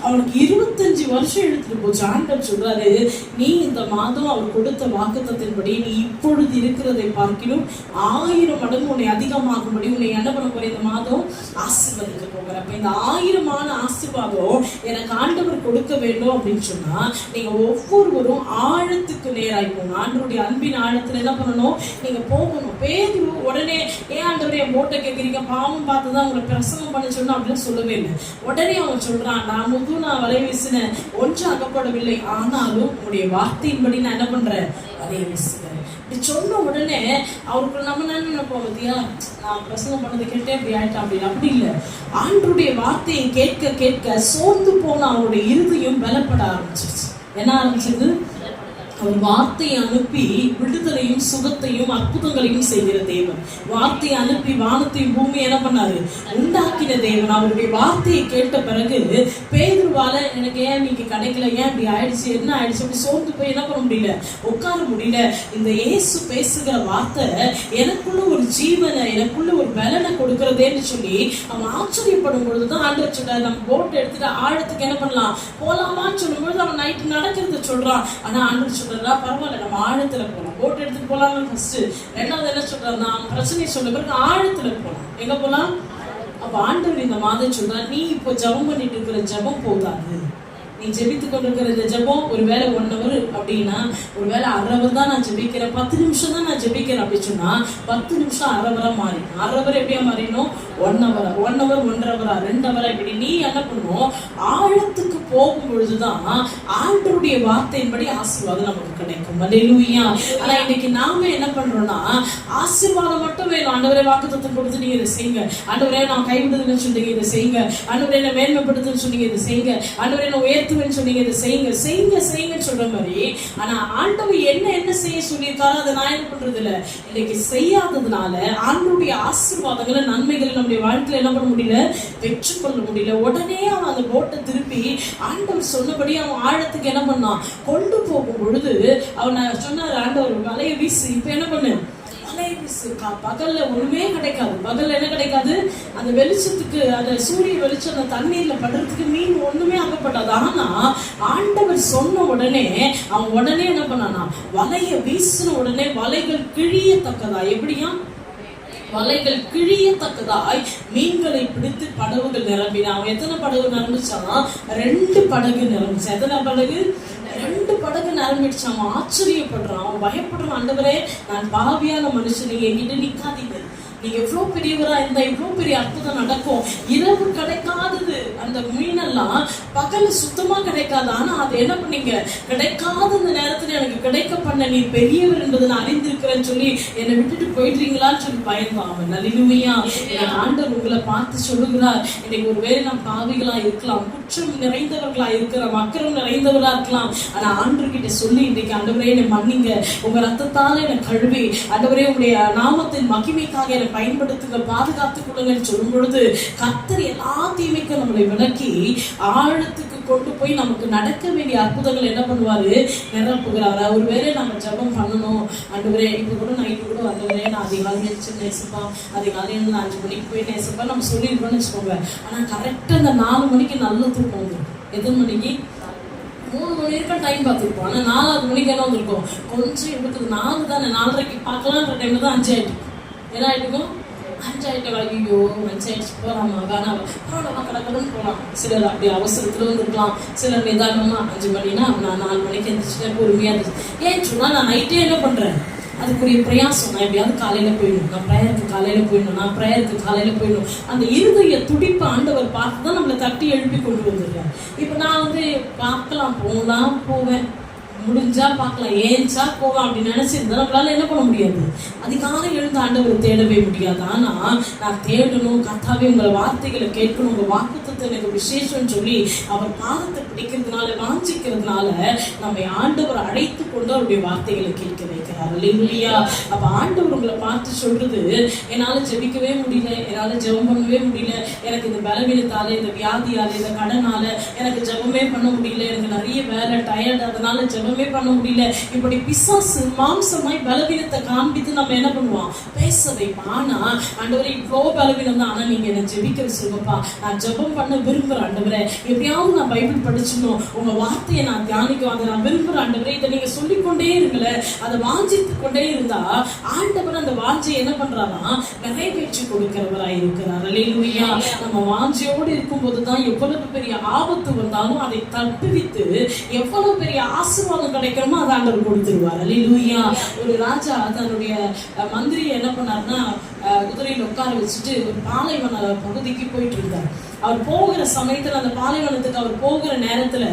அவனுக்கு 25 வருஷம் எடுத்துட்டு போச்சு. ஆண்டவர் சொல்றாரு, நீ இந்த மாதம் அவர் கொடுத்த வாக்குத்தத்தின்படி நீ இப்பொழுது இருக்கிறதை பார்க்கிலும் 1000 மடங்கு உன்னை அதிகமாகும்படி உன்னை என்ன பண்ண போற, இந்த மாதம் ஆசீர்வதிக்க போகிற. அப்ப இந்த 1000மான ஆசீர்வாதம் எனக்கு ஆண்டவர் கொடுக்க வேண்டும் அப்படின்னு சொன்னா நீங்க ஒவ்வொருவரும் ஆழத்துக்கு நேராய் போகணும். ஆண்டவருடைய அன்பின் ஆழத்துல என்ன பண்ணணும், நீங்க போகணும். பேதுரு உடனே ஏன் ஆண்டவரே போட்டை கேட்கிறீங்க, பாவம் பார்த்துதான் உங்களை பிரசங்கம் பண்ண சொன்னா அப்படின்னு சொல்லவே இல்லை. உடனே அவன் சொல்றான், நான் வலை வீசினேன், ஒன்று அகப்படவில்லை, ஆனாலும் உங்களுடைய வார்த்தையின்படி நான் என்ன பண்றேன், வலையை வீசுகிறேன். இப்படி சொன்ன உடனே அவருக்கு நம்ம என்ன நினைப்போம், பத்தியா நான் பிரசங்கம் பண்ணதை கேட்டே அப்படி ஆயிட்டான் அப்படின்னு. அப்படி இல்லை, ஆண்டவருடைய வார்த்தையை கேட்க கேட்க சோர்ந்து போன அவருடைய இருதயம் பலப்பட ஆரம்பிச்சிருச்சு. என்ன ஆரம்பிச்சது, அவர் வார்த்தையை அனுப்பி விடுதலையும் சுகத்தையும் அற்புதங்களையும் செய்கிற தேவன். வார்த்தையை அனுப்பி வானத்தையும் பூமி என்ன பண்ணாரு? உண்டாக்கின தேவன். அவருடைய வார்த்தையை கேட்ட பிறகு பேதுருவால எனக்கு ஏன் நீங்க கிடைக்கல, ஏன் இப்படி ஆயிடுச்சு, என்ன ஆயிடுச்சு, அப்படி சோர்ந்து போய் என்ன பண்ண முடியல, உட்கார முடியல. இந்த இயேசு பேசுகிற வார்த்தை எனக்குள்ள ஒரு ஜீவனை, எனக்குள்ள ஒரு பலனை கொடுக்கறதேன்னு சொல்லி அவன் ஆச்சரியப்படும் பொழுதுதான் ஆண்டவர் சொல்றாரு, நம்ம போட் எடுத்துட்டு ஆழத்துக்கு என்ன பண்ணலாம் போலாமான்னு சொல்லும் பொழுது அவன் நைட்டு நடக்கிறத சொல்றான். ஆனா ஆண்டவர் பரவாயில்ல, நம்ம ஆழத்துல போலாம், போட் எடுத்துட்டு போலாம் ஃபர்ஸ்ட். ரெண்டாவது என்ன சொல்றாருன்னா, பிரச்சனை சொல்ல பிறகு ஆழத்துல போலாம். எங்க போலாம்? அப்ப ஆண்டவர் இந்த மாதம் சொல்றாரு, நீ இப்போ ஜெபம் பண்ணிட்டு இருக்கிற ஜெபம் போதாது. நீ ஜெபித்து கொண்டிருக்கிற இந்த ஜெபம் ஒருவேளை 1 hour அப்படின்னா, ஒருவேளை 1/2 hour தான் நான் ஜெபிக்கிறேன், 10 நிமிஷம் தான் நான் ஜெபிக்கிறேன் அப்படின்னு சொன்னா 10 நிமிஷம் 1/2 hour மாறி 1/2 hour எப்படியா மாறினோம்? 1 hour 1 hour 1/2 hour 2 hour. இப்படி நீ என்ன பண்ணுவோம்? ஆழத்துக்கு போகும் பொழுதுதான் ஆண்டவருடைய வார்த்தையின்படி ஆசீர்வாதம் நமக்கு கிடைக்கும். அல்லேலூயா. ஆனா இன்னைக்கு நாம என்ன பண்றோம்னா, ஆசீர்வாதம் மட்டும் வேணும். ஆண்டவரே வாக்குத்தத்தம் கொடுத்து நீங்க இதை செய்யுங்க, ஆண்டவரே நான் கைவிடுதுன்னு சொன்னீங்க இதை செய்யுங்க, ஆண்டவரே என்ன மேன்மைப்படுத்துன்னு சொன்னீங்க இதை செய்யுங்க, ஆண்டவரே என்ன உயர்த்துவேன்னு சொன்னீங்க இதை செய்யுங்க, செய்யுங்க செய்யுங்க சொல்ற மாதிரி. ஆனா ஆண்டவர் என்ன செய்ய சொல்லியிருக்காரோ அதை நான் என்ன பண்றது இல்ல. இன்னைக்கு செய்யாததுனால ஆண்டவருடைய ஆசீர்வாதங்களை நன்மைகளை நம்முடைய வாழ்க்கையில என்ன பண்ண முடியல, பெற்றுக்கொள்ள முடியல. உடனே அவன் அந்த போட்டை திருப்பி ஆண்டவர் சொன்னபடி அவன் ஆழத்துக்கு என்ன பண்ணான், கொண்டு போகும் பொழுது அவன் சொன்னார், ஆண்டவர் வலைய வீசு. இப்ப என்ன பண்ணு? வலைய வீசு. பகல்ல ஒண்ணுமே கிடைக்காது. பகல்ல என்ன கிடைக்காது? அந்த வெளிச்சத்துக்கு, அந்த சூரிய வெளிச்சம் அந்த தண்ணீர்ல படுறதுக்கு மீன் ஒண்ணுமே ஆகப்படாது. ஆனா ஆண்டவர் சொன்ன உடனே அவன் உடனே என்ன பண்ணானா, வலைய வீசின உடனே வலைகள் கிழியத்தக்கதா. எப்படியா? வலைகள் கிழியத்தக்கதாய் மீன்களை பிடித்து படகுகள் நிரம்பினான். அவன் எத்தனை படகு நிரம்பிச்சானா? 2 படகு நிரம்பிச்சான். எத்தனை படகு? 2 படகு நிரம்பிடுச்சான். அவன் ஆச்சரியப்படுறான், அவன் பயப்படுறான். ஆண்டவரே, நான் பாவியான மனுஷன், நீங்க என்கிட்ட நிக்காதீங்க, நீங்க எவ்வளவு பெரியவரா இருந்தா இவ்வளவு பெரிய அற்புதம் நடக்கும். இரவு கிடைக்காதது அந்த மீனெல்லாம் பகல் சுத்தமா கிடைக்காது. ஆனா அது என்ன பண்ணீங்க, கிடைக்காத அந்த நேரத்துல எனக்கு கிடைக்க பண்ண நீ பெரியவர் என்பதை நான் அறிந்திருக்கிறேன்னு சொல்லி என்னை விட்டுட்டு போயிடுறீங்களான்னு சொல்லி பயந்தான் அவன். அல்லேலூயா. ஆண்டவர் உங்களை பார்த்து சொல்லுகிறார், இன்னைக்கு ஒருவேளை நாம் பாவிகளா இருக்கலாம், குற்றம் நிறைந்தவர்களா இருக்கிறோம், அக்கிரம் நிறைந்தவர்களா இருக்கலாம். ஆனா ஆண்டவர்கிட்ட சொல்லி, இன்னைக்கு ஆண்டவரே என்னை மன்னிங்க, உங்க ரத்தத்தால என்னை கழுவி, ஆண்டவரே உங்களுடைய நாமத்தின் மகிமைக்காக என்னை பயன்படுத்துங்க, பாதுகாத்துக் கொள்ளுங்கன்னு சொல்லும் பொழுது கர்த்தர் எல்லா தீமைக்கும் நம்மளை விலக்கி ஆழத்துக்கு கொண்டு போய் நமக்கு நடக்க வேண்டிய அற்புதங்கள் என்ன பண்ணுவாரு, நிரப்புகிறாரு. ஒருவேளை நம்ம ஜெபம் பண்ணணும், ஆண்டவரே இப்ப கூட நைட்டு கூட ஆண்டவரே நான் அதிகாலை எழுந்து நேசிப்பா, அதிகாலை எழுந்து 5 மணிக்கு போய் நேசிப்பா நம்ம சொல்லிருக்கோம்னு வச்சுக்கோங்க. ஆனா கரெக்டா அந்த 4 மணிக்கு நல்ல தூக்கம் வந்துடும். எத்தனை மணிக்கு? 3 மணி வரைக்கும் டைம் பார்த்துருப்போம். ஆனா 4வது மணிக்கு என்ன வந்திருக்கும், கொஞ்சம் எடுக்குது. 4 தானே, 4:30க்கு பார்க்கலான்ற டைம்ல தான் 5 ஆயிட்டு. என்ன ஆயிட்டுக்கும்? 5 ஆயிட்டு. ஐயோ 5 ஆயிடுச்சு, போகலாமா வேணாம், பரவாயில்ல கடற்கடன்னு போகலாம். சிலர் அப்படி அவசரத்துல வந்துருக்கலாம், சிலர் நிதானமா 5 மணினா நான் 4 மணிக்கு எழுந்திரிச்சுட்டேன், பொறுமையா இருந்துச்சு. ஏன் சொன்னா நான் நைட்டே என்ன பண்றேன், அதுக்குரிய பிரயாசம். நான் எப்படியாவது காலையில போயிடணும், நான் ப்ரேயருக்கு காலையில போயிடணும், நான் ப்ரேயருக்கு காலையில போயிடணும். அந்த இருதய துடிப்பு ஆண்டவர் பார்த்து தான் நம்மளை தட்டி எழுப்பி கொண்டு வந்துருக்கேன். இப்ப நான் வந்து பார்க்கலாம், போவேன், முடிஞ்சா பார்க்கலாம், ஏஞ்சா போகலாம் அப்படின்னு நினைச்சிருந்தா நம்மளால என்ன பண்ண முடியாது, அதிகாலை எழுந்து ஆண்டவரை தேடவே முடியாது. ஆனா நான் தேடணும், கர்த்தாவே உங்களை வார்த்தைகளை கேட்கணும், உங்க வாக்குத்தத்தை எனக்கு விசேஷம்னு சொல்லி அவர் பாதத்தை பிடிக்கிறதுனால, வாஞ்சிக்கிறதுனால நம்ம ஆண்டவர் அழைத்து கொண்டு அவருடைய வார்த்தைகளை கேட்க வைக்கிறார். அல்லேலூயா. அப்ப ஆண்டவர் உங்களை பார்த்து சொல்றது, என்னால ஜெபிக்கவே முடியல, என்னால ஜெபம் பண்ணவே முடியல, எனக்கு இந்த பலவீனத்தால, இந்த வியாதியால, இந்த கடனால எனக்கு ஜெபமே பண்ண முடியல, எனக்கு நிறைய வேலை, டயர்ட், அதனால ஜெபமே பண்ண முடியல. இப்படி பிசாசு மாம்சமாய் பலவீனத்தை காண்பித்து நம்ம என்ன பண்ணுவோம், பேச வைப்போம். ஆனா ஆண்டவரே இவ்வளவு பலவீனம் தான், ஆனா நீங்க என்ன ஜெபிக்க சொல்லுங்கப்பா, நான் ஜெபம் பண்ண விரும்புறேன் ஆண்டவரே, எப்படியாவது நான் பைபிள் படிச்சுக்கணும், உங்க வார்த்தையை நான் தியானிக்கும், அதை நான் விரும்புறேன் ஆண்டவரே, இதை நீங்க சொல்லிக்கொண்டே இருக்கல, அதை வாஞ்சித்து கொண்டே இருந்தா ஆண்டவர் அந்த வாஞ்சை என்ன பண்றாரா, நிறைவேற்றி கொடுக்கிறவராய் இருக்கிறார். அல்லேலூயா. நம்ம வாஞ்சையோடு இருக்கும் போதுதான் எவ்வளவு பெரிய ஆபத்து வந்தாலும் அதை தப்புவித்து எவ்வளவு பெரிய ஆசீர்வாதம் கிடைக்கிறோமோ அதை ஆண்டவர் கொடுத்துருவார். அல்லேலூயா. ஒரு ராஜா தன்னுடைய மந்திரியை என்ன பண்ணாருன்னா, குதிரையில் உட்கார வச்சுட்டு ஒரு பாலைவன பகுதிக்கு போயிட்டு இருந்தார். அவர் போகிற சமயத்துல, அந்த பாலைவனத்துக்கு அவர் போகிற நேரத்துல,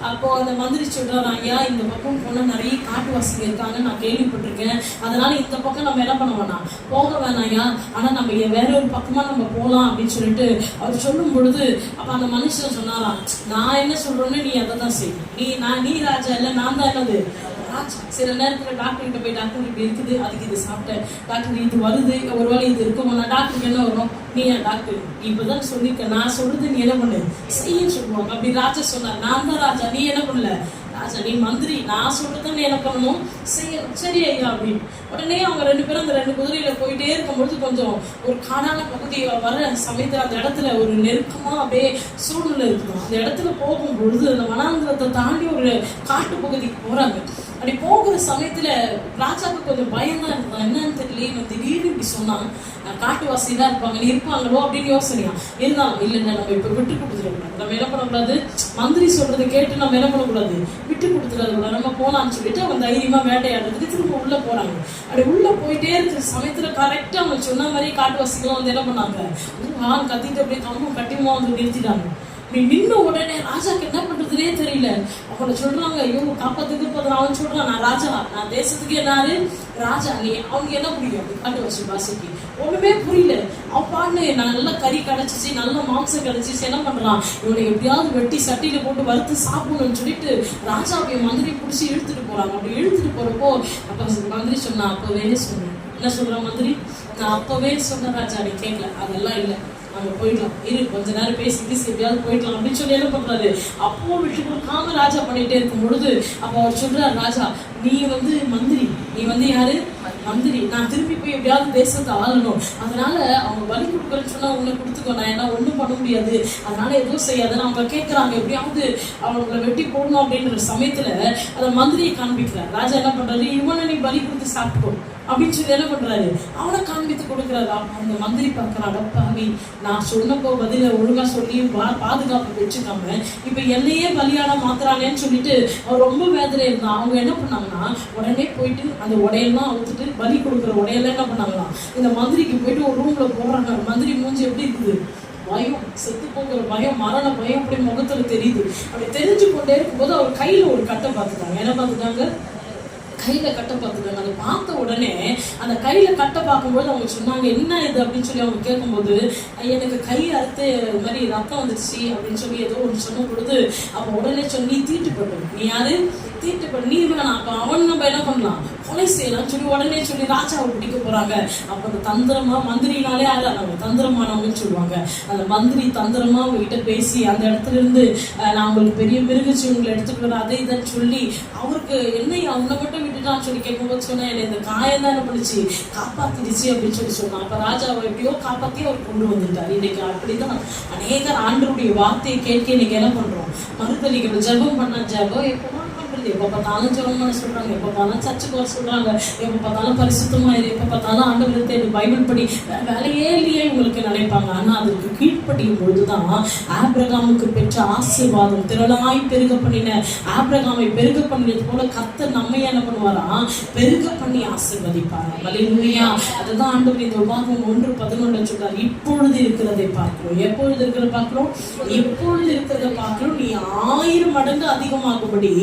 அப்போ அந்த மந்திரி சொல்றாரு, ஐயா இந்த பக்கம் போனா நிறைய காட்டுவாசிங்க இருக்காங்க, நான் கேள்விப்பட்டிருக்கேன், அதனால இந்த பக்கம் நம்ம என்ன பண்ண வேணாம், போக வேணாம் ஐயா, ஆனா நம்ம வேற ஒரு பக்கமா நம்ம போலாம் அப்படின்னு சொல்லிட்டு அவர் சொல்லும் பொழுது, அப்ப அந்த மனுஷன் சொன்னாராம், நான் என்ன சொல்றேன்னு நீ அதை தான் செய்யணும், நீ ராஜா இல்ல, நான் தான் என்னது ராஜா சில நேரத்துல டாக்டர் கிட்ட போய் டாக்டர் இப்படி இருக்குது, அதுக்கு இது சாப்பிட்டேன், டாக்டர் இது வருது, ஒருவேளை இது இருக்குமா, டாக்டருக்கு என்ன வரும், நீ ஏன் டாக்டர் இப்பதான் சொல்லிருக்க, நான் சொல்றது நீ என்ன பண்ணு செய்ய சொல்லுவாங்க. அப்படி ராஜா சொன்னார், நான் தான் ராஜா, நீ என்ன பண்ணல ராஜா, நீ மந்திரி, நான் சொல்றத நீ என்ன பண்ணணும் செய்யணும், சரி ஐயா அப்படின்னு. உடனே அவங்க 2 பேரும் அந்த 2 குதிரையில போயிட்டே இருக்கும்பொழுது கொஞ்சம் ஒரு காடான பகுதி வர சமயத்துல அந்த இடத்துல ஒரு நெருக்கமா அப்படியே சூழ்நிலை இருக்கும். அந்த இடத்துல போகும் பொழுது அந்த வனாந்திரத்தை தாண்டி ஒரு காட்டு பகுதிக்கு போறாங்க. அப்படி போகிற சமயத்துல ராஜாவுக்கு கொஞ்சம் பயம் தான் இருக்கும், என்னன்னு தெரியல, இவன் திடீர்னு இப்படி சொன்னா காட்டுவாசி தான் இருப்பாங்க, நீ இருப்பாங்களோ அப்படின்னு யோசனையா இருந்தாலும் இல்லைன்னா நம்ம இப்ப விட்டு கொடுத்துடக்கூடாது, நம்ம என்ன பண்ணக்கூடாது, மந்திரி சொல்றதை கேட்டு நம்ம என்ன பண்ணக்கூடாது, விட்டு கொடுத்துடக்கூடாது, நம்ம போலான்னு சொல்லிட்டு அவங்க தைரியமா வேட்டையாடுறதுக்கு திரும்ப உள்ள போறாங்க. அப்படி உள்ள போயிட்டே இருக்கிற சமயத்துல கரெக்டா அவங்க சொன்ன மாதிரி காட்டுவாசிகளும் வந்து என்ன பண்ணாங்க, கத்திட்டு அப்படியே கம்பம் கட்டிமா வந்து நிறுத்திட்டாங்க. நீ நின்ன உடனே ராஜாக்கு என்ன பண்றதுனே தெரியல. அவனை சொல்றாங்க, ஐயோ காப்பாத்துக்கு அவன் சொல்றான், நான் ராஜா, நான் தேசத்துக்கு என்னாரு ராஜா, நீ அவங்க என்ன புரியும் காட்டு வச்சு பாசிக்கு ஒண்ணுமே புரியல. அப்பான்னு நல்லா கறி கிடைச்சிச்சு, நல்ல மாம்சம் கிடைச்சிச்சு, என்ன பண்றான், இவனை எப்படியாவது வெட்டி சட்டியில போட்டு வறுத்து சாப்பிடணும்னு சொல்லிட்டு ராஜாவுடைய மந்திரி பிடிச்சி இழுத்துட்டு போறாங்க. அப்படி இழுத்துட்டு போறப்போ அப்ப மந்திரி சொன்னா, அப்பவே சொன்னேன், என்ன சொல்றான் மந்திரி, நான் அப்பவே சொன்ன ராஜா, நீ கேட்கல, அதெல்லாம் இல்லை, நம்ம போயிடலாம், இரு கொஞ்ச நேரம் பேசி எப்படியாவது போயிடலாம் அப்படின்னு சொல்லி என்ன பண்றாரு, அப்போ விட்டு கொடுக்காம ராஜா பண்ணிட்டே இருக்கும் பொழுது அப்ப அவர் சொல்றாரு, ராஜா நீ வந்து மந்திரி, நீ வந்து யாரு மந்திரி, நான் திரும்பி போய் எப்படியாவது தேசத்தை ஆளணும், அதனால அவங்க பலி கொடுக்குறேன்னு சொன்னா உன்னை கொடுத்துக்கோ, நான் என்ன ஒண்ணும் பண்ண முடியாது, அதனால எதுவும் செய்யாதுன்னு அவங்க கேட்கறாங்க. எப்படியாவது அவங்களை வெட்டி போடணும் அப்படின்ற சமயத்துல அந்த மந்திரியை காண்பிக்கிறார். ராஜா என்ன பண்றாரு, இவனை நீ பலி கொடுத்து சாப்பிட்டோ அப்படின்னு சொல்லி என்ன பண்றாரு, அவனை காண்பித்து கொடுக்குறாரு. அந்த மந்திரி பார்க்கறான், அடப்பாவி, நான் சொன்னப்போ பதில ஒழுங்கா சொல்லி பாதுகாப்பு வச்சுக்காம இப்ப என்னையே பலியாட மாத்துறானேன்னு சொல்லிட்டு அவர் ரொம்ப வேதனை இருந்தான். அவங்க என்ன பண்ணாங்கன்னா உடனே போயிட்டு அந்த உடையெல்லாம் அவுத்துட்டு பலி கொடுக்குற உடையெல்லாம் என்ன பண்ணாங்களா, இந்த மந்திரிக்கு போயிட்டு ஒரு ரூம்ல போறாங்க. மந்திரி மூஞ்சி எப்படி இருக்குது, பயம், செத்து போகிற பயம், மரண பயம் அப்படி முகத்துல தெரியுது. அப்படி தெரிஞ்சு கொண்டே இருக்கும்போது அவர் கையில ஒரு கட்டை பார்த்துட்டாங்க. என்ன பார்த்துட்டாங்க, கையில கட்டை பார்த்துட்டாங்க. அதை பார்த்த உடனே அந்த கையில கட்டை பார்க்கும்போது அவங்க சொன்னாங்க, என்ன இது அப்படின்னு சொல்லி அவங்க கேட்கும்போது, எனக்கு கை அறுத்து இது மாதிரி ரத்தம் வந்துடுச்சு அப்படின்னு சொல்லி ஏதோ ஒன்று சொன்ன பொழுது அப்ப உடனே சொல்லி தீட்டுப்படும், நீ யாரு தீட்டுப்படும், நீ வேணாம், அப்ப அவன் நம்ம என்ன பண்ணலாம், கொலை செய்யலாம் சொல்லி உடனே சொல்லி ராஜாவை பிடிக்க போறாங்க. அப்ப அந்த தந்திரமா, மந்திரினாலே ஆளாங்க, தந்திரமானவங்கன்னு சொல்லுவாங்க. அந்த மந்திரி தந்திரமா அவங்க கிட்ட பேசி அந்த இடத்துல இருந்து நான் உங்களுக்கு பெரிய மிருகச்சி உங்களை எடுத்துட்டு வர அதை இதை சொல்லி அவருக்கு என்ன அவனை மட்டும் விட்டுட்டான்னு சொல்லி கேட்கும்போது சொன்னேன், இந்த காயம் தான் என்ன பண்ணிச்சு காப்பாத்திடுச்சு அப்படின்னு சொல்லி சொன்னான். அப்ப ராஜாவை எப்படியோ காப்பாத்தி அவர் கொண்டு வந்துட்டார். இன்னைக்கு அப்படிதான் அநேகர் ஆண்டவருடைய வார்த்தையை கேட்க இன்னைக்கு என்ன பண்றோம், மறுதளிக்கிறோம். ஜெபம் பண்ண ஜெபம் எப்போ எப்ப பார்த்தாலும் ஜெபம் பண்ண சொல்றாங்க, எப்ப பார்த்தாலும் சர்ச்சுக்கு வர சொல்றாங்க, எப்ப பார்த்தாலும் பரிசுத்தமா இரு, எப்ப பார்த்தாலும் ஆண்டவரை தேடி பைபிள் படி, வேலையே இல்லையே உங்களுக்கு நினைப்பாங்க. ஆனா அதற்கு கீழ்ப்படியும் பொழுதுதான் ஆபிரகாமுக்கு பெற்ற ஆசீர்வாதம் திரளாய் பெருக பண்ணின ஆபிரகாமை பெருக பண்ணினது போல கர்த்தர் நம்மை என்ன பண்ணுவாராம், பெருக பண்ணி ஆசீர்வதிப்பாரா. அல்லேலூயா. அதுதான் ஆண்டவர் இந்த உபாகமம் 1:11 சொல்றார், இப்பொழுது இருக்கிறதை பார்க்கிறோம், எப்பொழுது இருக்கிறத பார்க்கிறோம், எப்பொழுது இருக்கிறத பார்க்கிறோம், நீ 1000 மடங்கு அதிகமாகும்படி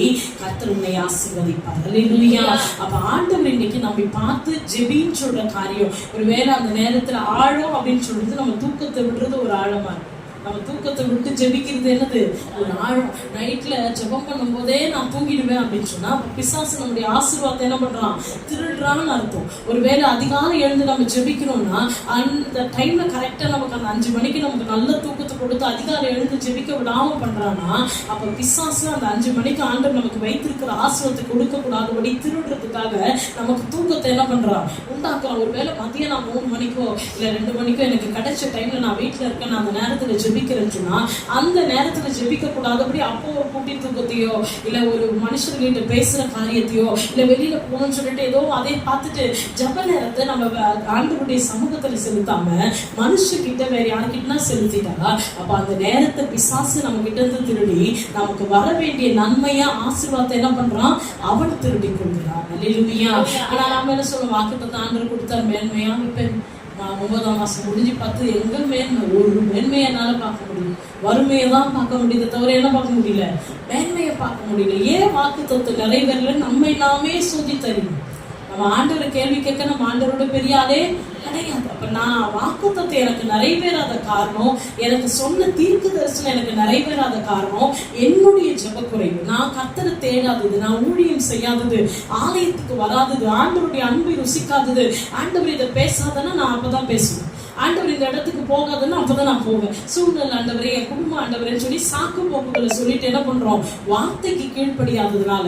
கர்த்தர் உன்னை ஆசீர்வதிப்பார். அல்லேலூயா. அப்ப ஆண்டவர் இன்னைக்கு நம்ம பார்த்து ஜெபின்னு சொல்ற காரியம், ஒருவேளை அந்த நேரத்துல ஆழம் அப்படின்னு சொல்றது நம்ம தூக்கத்தை விடுறது ஒரு ஆழமா இருக்கும். நம்ம தூக்கத்தை விட்டு ஜெபிக்கிறது என்னது ஒரு ஆழம். நைட்ல ஜெபம் பண்ணும் போதே நான் தூங்கிடுவேன் அப்படின்னு சொன்னா பிசாசு நம்முடைய ஆசீர்வாதத்தை என்ன பண்றான், திருடுறான்னு அர்த்தம். ஒருவேளை அதிகாலை எழுந்து நம்ம ஜெபிக்கணும்னா அந்த டைம்ல கரெக்டா நமக்கு அந்த 5 மணிக்கு நமக்கு நல்ல தூக்கத்தை கொடுத்து அதிகாலை எழுந்து ஜெபிக்க விடாம பண்றான்னா அப்ப பிசாசு அந்த 5 மணிக்கு ஆண்டவர் நமக்கு வைத்திருக்கிற ஆசீர்வாதத்தை கொடுக்க கூடாதபடி திருடுறதுக்காக நமக்கு தூக்கத்தை என்ன பண்றான் உண்டாக்குறான். ஒருவேளை மதியம் நான் 3 மணிக்கோ இல்ல 2 மணிக்கோ எனக்கு கிடைச்ச டைம்ல நான் வீட்டுல இருக்கேன், நான் அந்த நேரத்துல ஜெபிக்கிறேன்னா அந்த நேரத்துல ஜெபிக்க கூடாதபடி அப்போ ஒரு கூட்டி தூக்கத்தையோ இல்ல ஒரு மனுஷர்கிட்ட பேசுற காரியத்தையோ இல்ல வெளியில போகணும்னு சொல்லிட்டு ஏதோ அதை பார்த்துட்டு ஜப நேரத்தை நம்ம ஆண்டவருடைய சமூகத்துல செலுத்தாம மனுஷகிட்ட வேற யாருக்கிட்டனா செலுத்திட்டாங்க. அப்ப அந்த நேரத்தை பிசாசு நம்ம கிட்ட இருந்து திருடி நமக்கு வர வேண்டிய நன்மையா ஆசீர்வாதத்தை என்ன பண்றான், அவன் திருடி கொள்கிறான். அல்லேலூயா. ஆனா நாம என்ன சொல்லுவோம், வாக்குத்தத்தம் ஆண்டவர் கொடுத்தார் மேன்மையா. இப்ப 9ஆம் மாசம் முடிஞ்சு 10 எங்க மேன்மை, ஒரு மேன்மையை என்னால பார்க்க முடியும், வறுமையை தான் பார்க்க முடியுது தவிர என்ன பார்க்க முடியல, மேன்மையை பார்க்க முடியல. ஏன் வாக்குத்தத்தம் நிறைவேறல, நம்மை நாமே சோதி தரணும். நம்ம ஆண்டவரை கேள்வி கேட்க நம்ம ஆண்டவரோட பெரிய ஆளே கிடையாது. அப்ப நான் வாக்குத்தத்தம் எனக்கு நிறைவேறாத காரணம், எனக்கு சொன்ன தீர்க்க தரிசனம் எனக்கு நிறைவேறாத காரணம் என்னுடைய ஜெபக்குறைவு, நான் கர்த்தரை தேடாதது, நான் ஊழியம் செய்யாதது, ஆலயத்துக்கு வராதது, ஆண்டவருடைய அன்பை ருசிக்காதது. ஆண்டவர் இதை பேசாதன்னா நான் அப்பதான் பேசுவேன், ஆண்டவர் இந்த இடத்துக்கு போகாதுன்னா அப்பதான் நான் போவேன். சூழ்நிலை ஆண்டவரே, என் குடும்ப ஆண்டவரேன்னு சொல்லி சாக்கு போக்குகளை சொல்லிட்டு என்ன பண்றோம், வார்த்தைக்கு கீழ்ப்படியாததுனால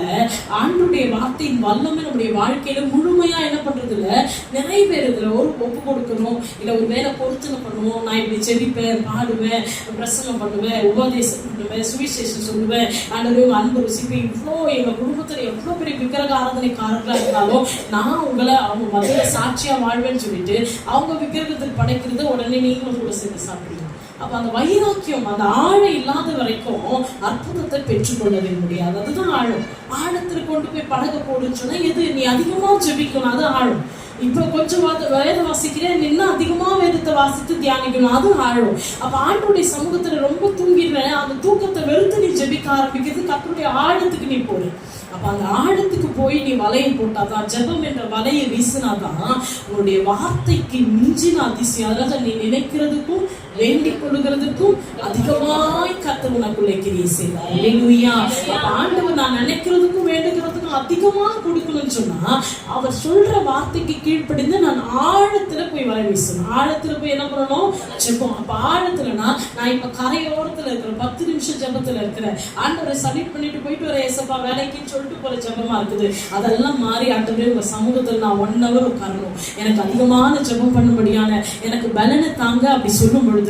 ஆண்டவருடைய வார்த்தையின் வல்லமை நம்முடைய வாழ்க்கையில முழுமையா என்ன பண்றது இல்ல, நிறைவேறுதுல. ஒரு ஒப்பு கொடுக்கணும், இல்ல ஒரு வேலை பொருத்தனை பண்ணுவோம், நான் இப்படி செவிப்பேன், பாடுவேன், பிரசங்கம் பண்ணுவேன், உபதேசம் பண்ணுவேன், சுவிசேஷம் சொல்லுவேன், ஆண்டவரே அன்பு ருசிப்பேன். இவ்வளோ எங்க குடும்பத்துல எவ்வளவு பெரிய விக்கிரக ஆராதனைக்காரர்களா இருந்தாலும் நான் உங்களை அவங்க மதுரை சாட்சியா வாழ்வேன்னு சொல்லிட்டு அவங்க விக்கிரகத்துக்கு படை உடனே நீங்களும் கூட சேர்ந்து சாப்பிடுவீங்க. அப்ப அந்த வைராக்கியம், அந்த ஆழம் இல்லாத வரைக்கும் அற்புதத்தை பெற்றுக்கொள்ளவே முடியாது. அதுதான் ஆழம். ஆழத்துல கொண்டு போய் படக போடுன்னு சொன்னா எது, நீ அதிகமா ஜெபிக்கணும், அது ஆழம். இப்ப கொஞ்சம் வேதம் வாசிக்கிறேன், இன்னும் அதிகமா வேதத்தை வாசித்து தியானிக்கணும், அது ஆழம். அப்ப ஆண்டவருடைய சமூகத்துல ரொம்ப தூங்கிடுறேன், அந்த தூக்கத்தை வெறுத்து நீ ஜெபிக்க ஆரம்பிக்கிறது கர்த்தருடைய ஆழத்துக்கு நீ போடு. அப்ப அந்த ஆழத்துக்கு போய் நீ வலையை போட்டாதான், ஜெபம் என்ற வலையை வீசினாதான் உன்னுடைய வார்த்தைக்கு மிஞ்சின அதிசயம். அதாவது நீ நினைக்கிறதுக்கும் வேண்டிக் கொள்ளுகிறதுக்கும் அதிகமாய் கர்த்தர் உனக்குள்ளே கிரியை செய்வார். அல்லேலூயா. அப்ப ஆண்டவர் நான் நினைக்கிறதுக்கும் வேண்டுகிறதுக்கும் அதிகமா கொடுக்கணும்னு சொன்னா அவர் சொல்ற வார்த்தைக்கு கீழ்ப்படிந்து நான் ஆழத்துல போய் வலை வீசணும். ஆழத்துல போய் என்ன பண்ணணும், ஜெபம். அப்ப ஆழத்துலனா நான் இப்ப கரையோரத்துல இருக்கிறேன், 10 நிமிஷம் ஜெபத்துல இருக்கிறேன், ஆண்டவரை சப்மிட் பண்ணிட்டு போயிட்டு வர ஏசப்பா வேலைக்குன்னு சொல்லிட்டு போற ஜெபமா இருக்குது. அதெல்லாம் மாறி ஆண்டவரே உங்க சமூகத்துல நான் 1 hour உட்காரணும், எனக்கு அதிகமான ஜெபம் பண்ணும்படியான எனக்கு பலனை தாங்க அப்படி சொல்லும் பொழுது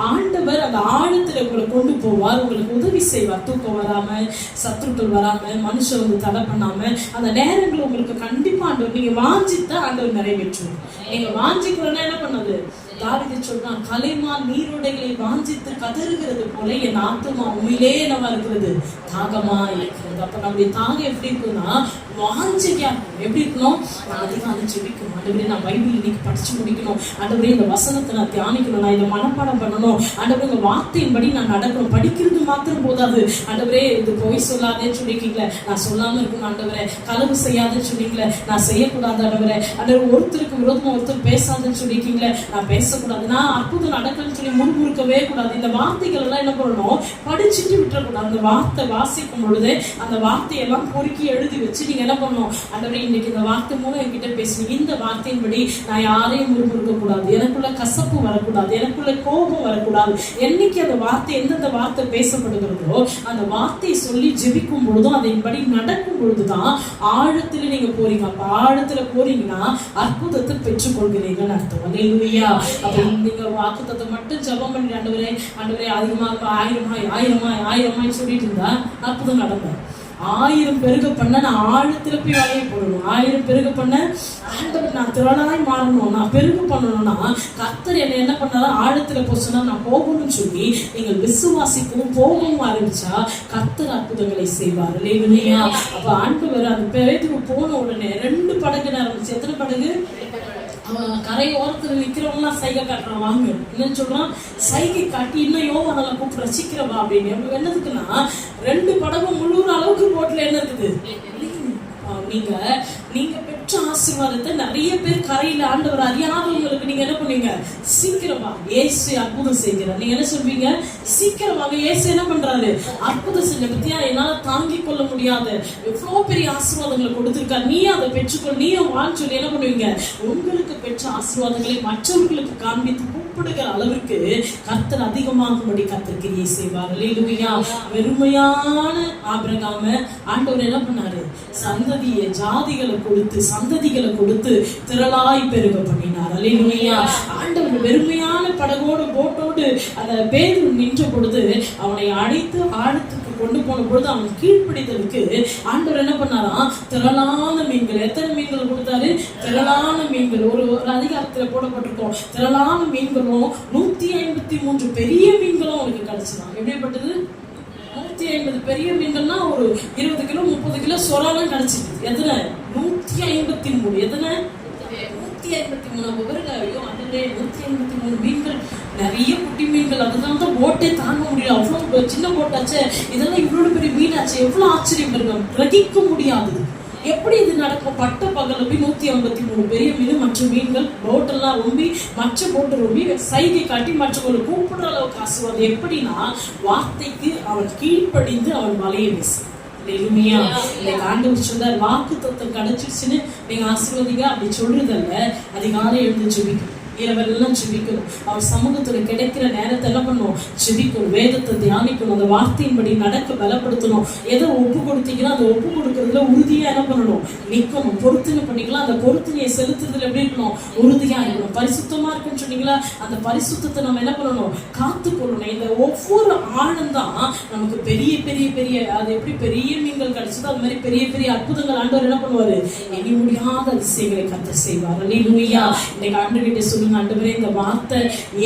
ஆண்டவர் அந்த ஆழத்துல உங்களை கொண்டு போவார், உங்களுக்கு உதவி செய்வார். தூக்கம் வராம, சத்துருக்கள் வராம, மனுஷன் வந்து தடை பண்ணாம அந்த நேரங்கள் உங்களுக்கு கண்டிப்பா ஆண்டவர் நீங்க வாஞ்சித்தா ஆண்டவர் நிறைவேற்றுவோம். நீங்க வாஞ்சிக்கிறோன்னா என்ன பண்ணது, தாவீது சொல்றான், கலைமான் நீரோடைகளை வாஞ்சித்து கதறுகிறது போல என் ஆத்துமா உண்மையிலே என்னவா இருக்கிறது, தாகமா இருக்கிறது. அப்ப நம்முடைய தாகம் எப்படி இருக்குன்னா வாஞ்சிக்கா எப்படி இருக்கணும், நான் அதிகம் ஜெபிக்கணும், ஆண்டவரே நான் பைபிள் இன்னைக்கு படிச்சு முடிக்கணும், ஆண்டவரே இந்த வசனத்தை நான் தியானிக்கணும், நான் இதை மனப்பாடம் பண்ணணும், ஆண்டவரே இந்த வார்த்தையின்படி நான் நடக்கணும். படிக்கிறது மாத்திரம் போதாது, ஆண்டவரே இது பொய் சொல்லாதேன்னு சொல்லிருக்கீங்களே, நான் சொல்லாம இருக்கணும், ஆண்டவரே களவு செய்யாதுன்னு சொன்னீங்களே, நான் செய்யக்கூடாது, ஆண்டவரே ஆண்டவரே ஒருத்தருக்கு விரோதமா ஒருத்தர் பேசாதுன்னு சொல்லிருக்கீங்களே, நான் பேசக்கூடாது, நான் அற்புதம் நடக்கணும்னு சொல்லி முறுமுறுக்கவே கூடாது. இந்த வார்த்தைகள் எல்லாம் என்ன பண்ணணும், படிச்சுட்டு விட்டுறக்கூடாது. அந்த வார்த்தை வாசிக்கும் பொழுது அந்த வார்த்தையெல்லாம் பொறுக்கி எழுதி வச்சு நீங்க என்ன பண்ணணும், ஆண்டவரே இன்னைக்கு இந்த வார்த்தை மூலம் என்கிட்ட பேசுறீங்க, இந்த வார்த்தையின்படி நான் யாரையும் முறுமுறுக்க கூடாது, எனக்குள்ள கசப்பு வரக்கூடாது, எனக்குள்ள கோபம் வரக்கூடாது. என்னைக்கு அந்த வார்த்தை எந்தெந்த வார்த்தை பேசப்படுகிறதோ அந்த வார்த்தையை சொல்லி ஜெபிக்கும் பொழுதும் அதன்படி நடக்கும் பொழுதுதான் ஆழத்துல நீங்க போறீங்க. அப்ப ஆழத்துல போறீங்கன்னா அற்புதத்தை பெற்றுக்கொள்கிறீங்கன்னு அர்த்தம். அல்லேலூயா. அப்ப நீங்க வாக்குத்தத்தை மட்டும் ஜெபம் பண்ணி ஆண்டவரே ஆண்டவரே அதிகமாக 1000 சொல்லிட்டு இருந்தா அற்புதம் நடக்கும். 1000 பெருக பண்ண நான் ஆழத்துல போய் வலையை போடணும். 1000 பெருக பண்ண ஆண்டவர் நான் திரளாய் மாறணும், நான் பெருக பண்ணணும்னா கர்த்தர் என்ன பண்ணாலும் ஆழத்துல போச்சுன்னா நான் போகணும்னு சொல்லி நீங்கள் விசுவாசிக்கவும் போகவும் ஆரம்பிச்சா கர்த்தர் அற்புதங்களை செய்வார். இல்லையா? அப்ப ஆண்டவர் அந்த பேதுரு போன உடனே 2 படகு ஆரம்பிச்சு. எத்தனை படகு? கரை ஓரத்துல நிக்கிறவங்களாம் சைகை காட்டுறான், வாங்க என்னன்னு சொல்றான், சைகை காட்டி இன்னும் யோவானை கூப்பிட்டு ரசிக்கிறவா அப்படின்னு. என்னதுக்குன்னா 2 படகும் முழுற அளவுக்கு போட்டுல என்ன இருக்குது, நீங்க பெற்ற ஆசீர்வாதத்தை நிறைய பேர் கரையில ஆண்டவர் அறியாதவங்களுக்கு நீங்க என்ன பண்ணுவீங்க, சீக்கிரமா இயேசு அற்புதம் செய்கிறார். நீங்க என்ன சொல்வீங்க, சீக்கிரமாக இயேசு என்ன பண்றாரு, அற்புதம் செஞ்ச பத்தியா என்னால தாங்கிக் கொள்ள முடியாத எவ்வளவு பெரிய ஆசீர்வாதங்களை கொடுத்திருக்காரு, நீ அதை பெற்றுக்கொள், நீயும் வாழ் சொல்லி என்ன பண்ணுவீங்க, உங்களுக்கு பெற்ற ஆசீர்வாதங்களை மற்றவர்களுக்கு காண்பித்து கூப்பிடுகிற அளவிற்கு கர்த்தர் அதிகமாகும்படி கர்த்தர் கிரியை செய்வார். அல்லேலூயா. வெறுமையான ஆபிரகாம ஆண்டவர் என்ன பண்ணாரு, சந்ததியை ஜாதிகளை கொடுத்து சந்ததிகளை கொடுத்து திரளாய் பெருக பண்ணினார். அல்லேலூயா. ஆண்டவர் வெறுமையான படகோடு போட்டோடு அந்த பேதுரு நின்ற பொழுது அவனை அழைத்து ஆழத்துக்கு கொண்டு போன பொழுது அவன் கீழ்ப்பிடித்ததுக்கு ஆண்டவர் என்ன பண்ணாராம், திரளான மீன்கள். எத்தனை மீன்கள் கொடுத்தாரு, திரளான மீன்கள். ஒரு அதிகாரத்துல போடப்பட்டிருக்கோம், திரளான மீன்களும் 153 பெரிய மீன்களும் அவனுக்கு கிடைச்சதான். எப்படிப்பட்டது, 150 பெரிய மீன்கள்னா ஒரு 20 கிலோ 30 கிலோ சொராலாம் கிடைச்சிருக்கு. எத்தனை, 153. எத்தனை, 153. விவரங்களையும் அதுவே 153 மீன்கள், நிறைய குட்டி மீன்கள். அதுதான் தான் போட்டே தாங்க முடியல, அவ்வளவு சின்ன போட்டாச்சு, இதெல்லாம் இவ்வளவு பெரிய மீனாச்சு. எவ்வளவு ஆச்சரியம் இருக்கும், கிரகிக்க முடியாதது. எப்படி இது நடக்கும்? பட்ட பகல் 153 பெரிய மீன், மற்ற மீன்கள் போட்டெல்லாம் ரொம்ப, மற்ற போட்டு ரொம்ப சைகை காட்டி மற்றவங்களை கூப்பிடுற அளவுக்கு ஆசீர்வாதம். எப்படின்னா வார்த்தைக்கு அவன் கீழ்ப்படிந்து அவன் வலையை வீசு. ஆண்டவர் சொன்னார், வாக்கு தத்தம் கிடைச்சிருச்சுன்னு நீங்க ஆசீர்வதிங்க அப்படி சொல்றதல்ல. அதிகாலை எழுந்து ஜெபிக்கணும், இரவெல்லாம் ஜெபிக்கணும், அவர் சமூகத்துல கிடைக்கிற நேரத்தை என்ன பண்ணணும்? ஜெபிக்கணும், வேதத்தை தியானிக்கணும், அந்த வார்த்தையின்படி நடக்க பலப்படுத்தணும். எதை ஒப்பு கொடுத்தீங்கன்னா அந்த ஒப்பு கொடுக்கறதுல உறுதியா என்ன பண்ணணும்? நிக்கணும். பொருத்தனை பண்ணிக்கலாம், அந்த பொருத்தனையை செலுத்துறதுல எப்படி இருக்கணும்? உறுதியா இருக்கணும். பரிசுத்தமா இருக்குன்னு சொன்னீங்களா, அந்த பரிசுத்தத்தை நம்ம என்ன பண்ணணும்? காத்துக்கொள்ளணும். இந்த ஒவ்வொரு ஆழம் தான் நமக்கு பெரிய பெரிய பெரிய, அது எப்படி பெரிய மீன்கள் கிடைச்சதோ அது மாதிரி பெரிய பெரிய அற்புதங்கள் ஆண்டவர் என்ன பண்ணுவாரு? எண்ணி முடியாத அதிசயங்களை கர்த்தர் செய்வார். அல்லேலூயா. இன்னைக்கு ஆண்டவர்கிட்ட சொல்லுங்க, ஆண்டவரே இந்த வார்த்தை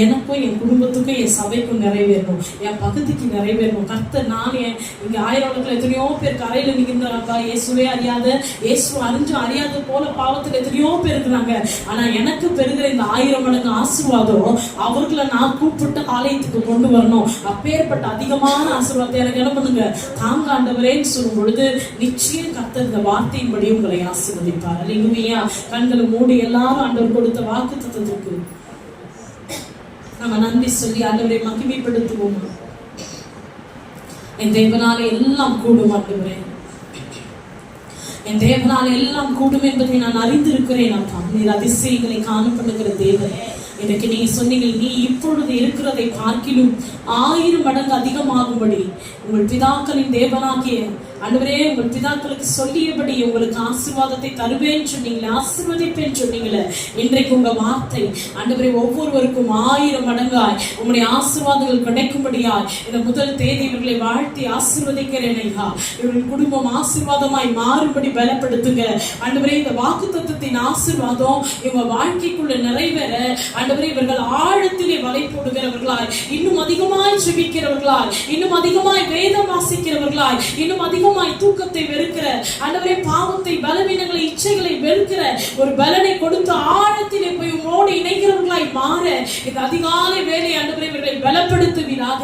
எனக்கும் என் குடும்பத்துக்கும் என் சபைக்கும் நிறைவேறணும், என் பகுதிக்கு நிறைவேறணும். கர்த்தர், நான் இங்க ஆயிரக்கணக்கில் எத்தனையோ பேர் கரையில நிற்கிறாங்க, இயேசுவே அறியாத, இயேசு அறிஞ்சும் அறியாத போல பாவத்துல எத்தனையோ பேர் இருக்கிறாங்க. ஆனா எனக்கு பெறுகிற இந்த 1000 மடங்கு ஆசீர்வாதம் அவர்களை நான் கூப்பிட்டு ஆலயத்துக்கு கொண்டு வரணும். அப்பேற்பட்ட அதிகமான ஆசீர்வாதத்தை எனக்கு என்ன பண்ணுங்க? தாங்க ஆண்டவரேன்னு சொல்லும் பொழுது நிச்சயம் கர்த்தர் இந்த வார்த்தையின்படி உங்களை ஆசீர்வதிப்பார். அல்லேலூயா. கண்களை மூடி எல்லாரும் ஆண்டவர் கொடுத்த வாக்குத்தத்தத்துக்கு நம்ம நன்றி சொல்லி ஆண்டவரை மகிமைப்படுத்துவோம். என் தேவனால எல்லாம் கூடும் ஆண்டவரே, என் தேவனால எல்லாம் கூடும் என்பதை நான் அறிந்திருக்கிறேன். அப்பா, நீர் அதிசயங்களை காணப்படுகிற தேவன். எனக்கு நீங்க சொன்னீங்க, நீ இப்பொழுது இருக்கிறதை பார்க்கிலும் 1000 மடங்கு அதிகமாகும்படி உங்கள் பிதாக்களின் தேவனாகிய ஆண்டவரே உங்கள் பிதாக்களுக்கு சொல்லியபடி உங்களுக்கு ஆசீர்வாதத்தை தருவேன் சொன்னீங்களே, ஆசீர்வதிப்பேன் சொன்னீங்களே. இன்றைக்கு உங்க வார்த்தை ஆண்டவரே ஒவ்வொருவருக்கும் 1000 மடங்காய் உங்களுடைய ஆசீர்வாதங்கள் கிடைக்கும்படியாய் இந்த முதல் தேதி இவர்களை வாழ்த்தி ஆசீர்வதிக்கிறேன் ஐயா. இவர்கள் குடும்பம் ஆசீர்வாதமாய் மாறுபடி பலப்படுத்துங்க ஆண்டவரே. இந்த வாக்குத்தத்தத்தின் ஆசீர்வாதம் இவங்க வாழ்க்கைக்குள்ள நிறைவேற ஆண்டவரே இவர்கள் ஆழத்திலே வலை போடுகிறவர்களாய், இன்னும் அதிகமாய் ஜெபிக்கிறவர்களாய், இன்னும் அதிகமாய் வேதம் வாசிக்கிறவர்களாய், இன்னும் அதிகமாய் தூக்கத்தை வெறுக்கிற ஆண்டவரே, பாவத்தை, பலவீனங்களை, இச்சைகளை வெறுக்கிற ஒரு பலனை கொடுத்து ஆழத்திலே போய் உங்களோடு இணைக்கிறவர்களாய் மாற இந்த அதிகாலை வேலை ஆண்டவரே இவர்களை பலப்படுத்துவீராக.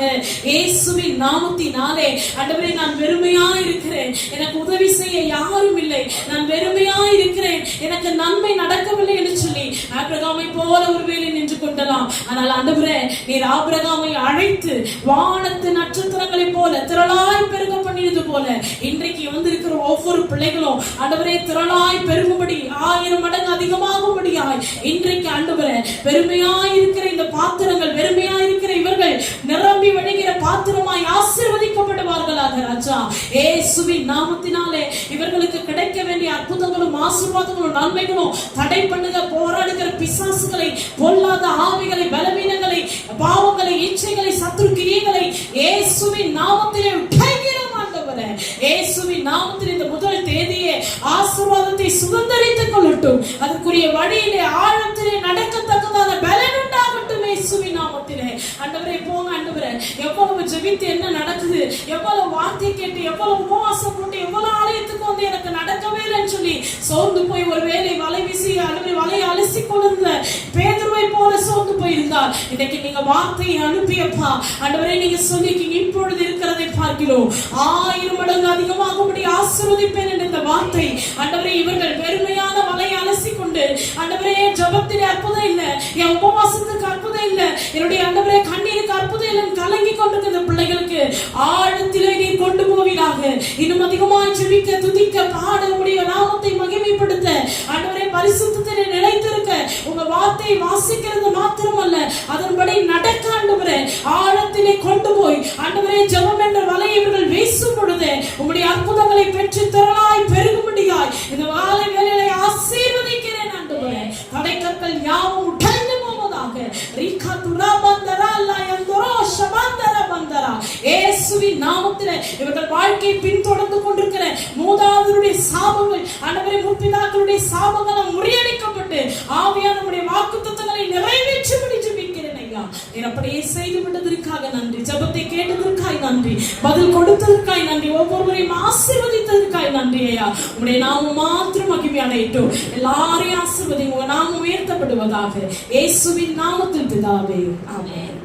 இயேசுவின் நாமத்தினாலே ஆண்டவரே, நான் வெறுமையா இருக்கிறேன், எனக்கு உதவி செய்ய யாரும் இல்லை, நான் வெறுமையா இருக்கிறேன், எனக்கு நன்மை நடக்கவில்லை என்று சொல்லி ஆபிரகாமை போல ஒரு வேலை நின்று கொண்டலாம். ஆனால் ஆண்டவரே, நீர் ஆபிரகாமை அழைத்து வானத்து நட்சத்திரங்களை போல திரளாய் பெருக பண்ணியது போல இன்றைக்கு வந்திருக்கிற ஒவ்வொரு பிள்ளைகளும் ஆண்டவரே திரளாய் பெருகும்படி 1000 மடங்கு அதிகமாகும்படியாய் இன்றைக்கு ஆண்டவரே பெருமையாய் இருக்கிற இந்த பாத்திரங்கள், வெறுமையாய் இருக்கிற இவர்கள் நிரம்பி வழிகிற பாத்திரமாய் ஆசீர்வதிக்கப்படுவார்களாக ராஜா. இயேசுவின் நாமத்தினாலே இவர்களுக்கு கிடைக்க வேண்டிய அற்புதங்களும் ஆசீர்வாதங்களும் நன்மைகளும் தடை பண்ணுங்க. போராடுகிற பிசாசுகளை, பொல்லாத ஆவிகளை, பலவீனங்களை, பாவங்களை, இச்சைகளை, சத்துரு கிரியைகளை இயேசுவின் நாமத்திலே உடைக்கிறோம் ஆண்டவரே. இயேசுவின் நாமத்தில் இந்த முதல் தேதியே ஆசீர்வாதத்தை சுதந்தரித்துக் கொள்ளட்டும். அதற்குரிய வழியிலே ஆழத்திலே நடக்கத்தக்கதான பலன் உண்டாகட்டும் இயேசுவின் நாமத்திலே. ஆண்டவரே போங்க ஆண்டவரே, எவ்வளவு ஜெபித்து என்ன நடக்குது, எவ்வளவு வார்த்தை கேட்டு, எவ்வளவு உபவாசம் போட்டு, எவ்வளவு ஆலயத்துக்கு வந்து எனக்கு நடக்கவே இல்லைன்னு சொல்லி சோர்ந்து போய் ஒரு வேலை வலை வீசி ஆண்டவரே வலையை அலசி கொண்டிருந்த பேதுருவை போல சோர்ந்து போயிருந்தார். இன்னைக்கு நீங்க வார்த்தையை அனுப்பியப்பா ஆண்டவரே, நீங்க சொல்லிருக்கீங்க இப்பொழுது இருக்கிறதை பார்க்கிறோம் 1000 மடங்கு அதிகமாகும்படி ஆசீர்வதிப்பேன் என்ற இந்த வார்த்தை ஆண்டவரே இவர்கள் பெருமையான வலையை அலசி கொண்டு ஆண்டவரே ஜெபத்திலே அற்புதம் இல்லை, என் உபவாசத்துக்கு அற்புதம் இல்லை, என்னுடைய ஆண்டவரே கண்ணீருக்கு அற்புதம் இல்லைன்னு கலங்கி கொண்டிருக்கிற பிள்ளைகளுக்கு ஆழத்திலே நீர் கொண்டு போவீராக. இன்னும் அதிகமாய் ஜெபிக்க, துதிக்க, பாட, உடைய நாமத்தை மகிமைப்படுத்த ஆண்டவரே பரிசுத்தத்திலே நிலைத்திருக்க, உங்க வார்த்தையை வாசிக்கிறது மாத்திரமல்ல அதன்படி நடக்க ஆண்டவரே ஆழத்திலே கொண்டு போய் ஆண்டவரே ஜெபம் என்ற வலையை இவர்கள் வீசும் பொழுது உங்களுடைய அற்புதங்களை பெற்று திரளாய் பெருகும்படியாய் இந்த வாழை வேலையை ஆசீர்வதிக்கிறேன் ஆண்டவரே. தடைக்கற்கள் யாவும் உடைந்து போவதாக. ரீகா துராபந்தரா லயந்தரோ ஷபந்தரா பந்தரா. இயேசுவின் நாமத்திலே இவர்கள் வாழ்க்கையை பின்தொடர்ந்து கொண்டிருக்கிற மூதாதையருடைய சாபங்கள் ஆண்டவரே, முற்பிதாக்களுடைய சாபங்கள் முறியடிக்கப்பட்டு ஆவியானவருடைய வாக்குத்தத்தங்களை நிறைவேற்றும்படி ஜெபிக்கிறேன் ஐயா. நீர் அப்படியே செய்து விட்டதற்காக நன்றி, ஜெபத்தை கேட்டதற்காய் நன்றி, பதில் கொடுத்ததற்காய் நன்றி, ஒவ்வொருவரையும் ஆசீர்வதித்ததற்காய் நன்றி ஐயா. உங்களுடைய நாமம் மாத்திரம் மகிமை அடையட்டும். எல்லாரையும் ஆசீர்வதி, உங்க நாமம் உயர்த்தப்படுவதாக. இயேசுவின் நாமத்தில் பிதாவே, ஆமென்.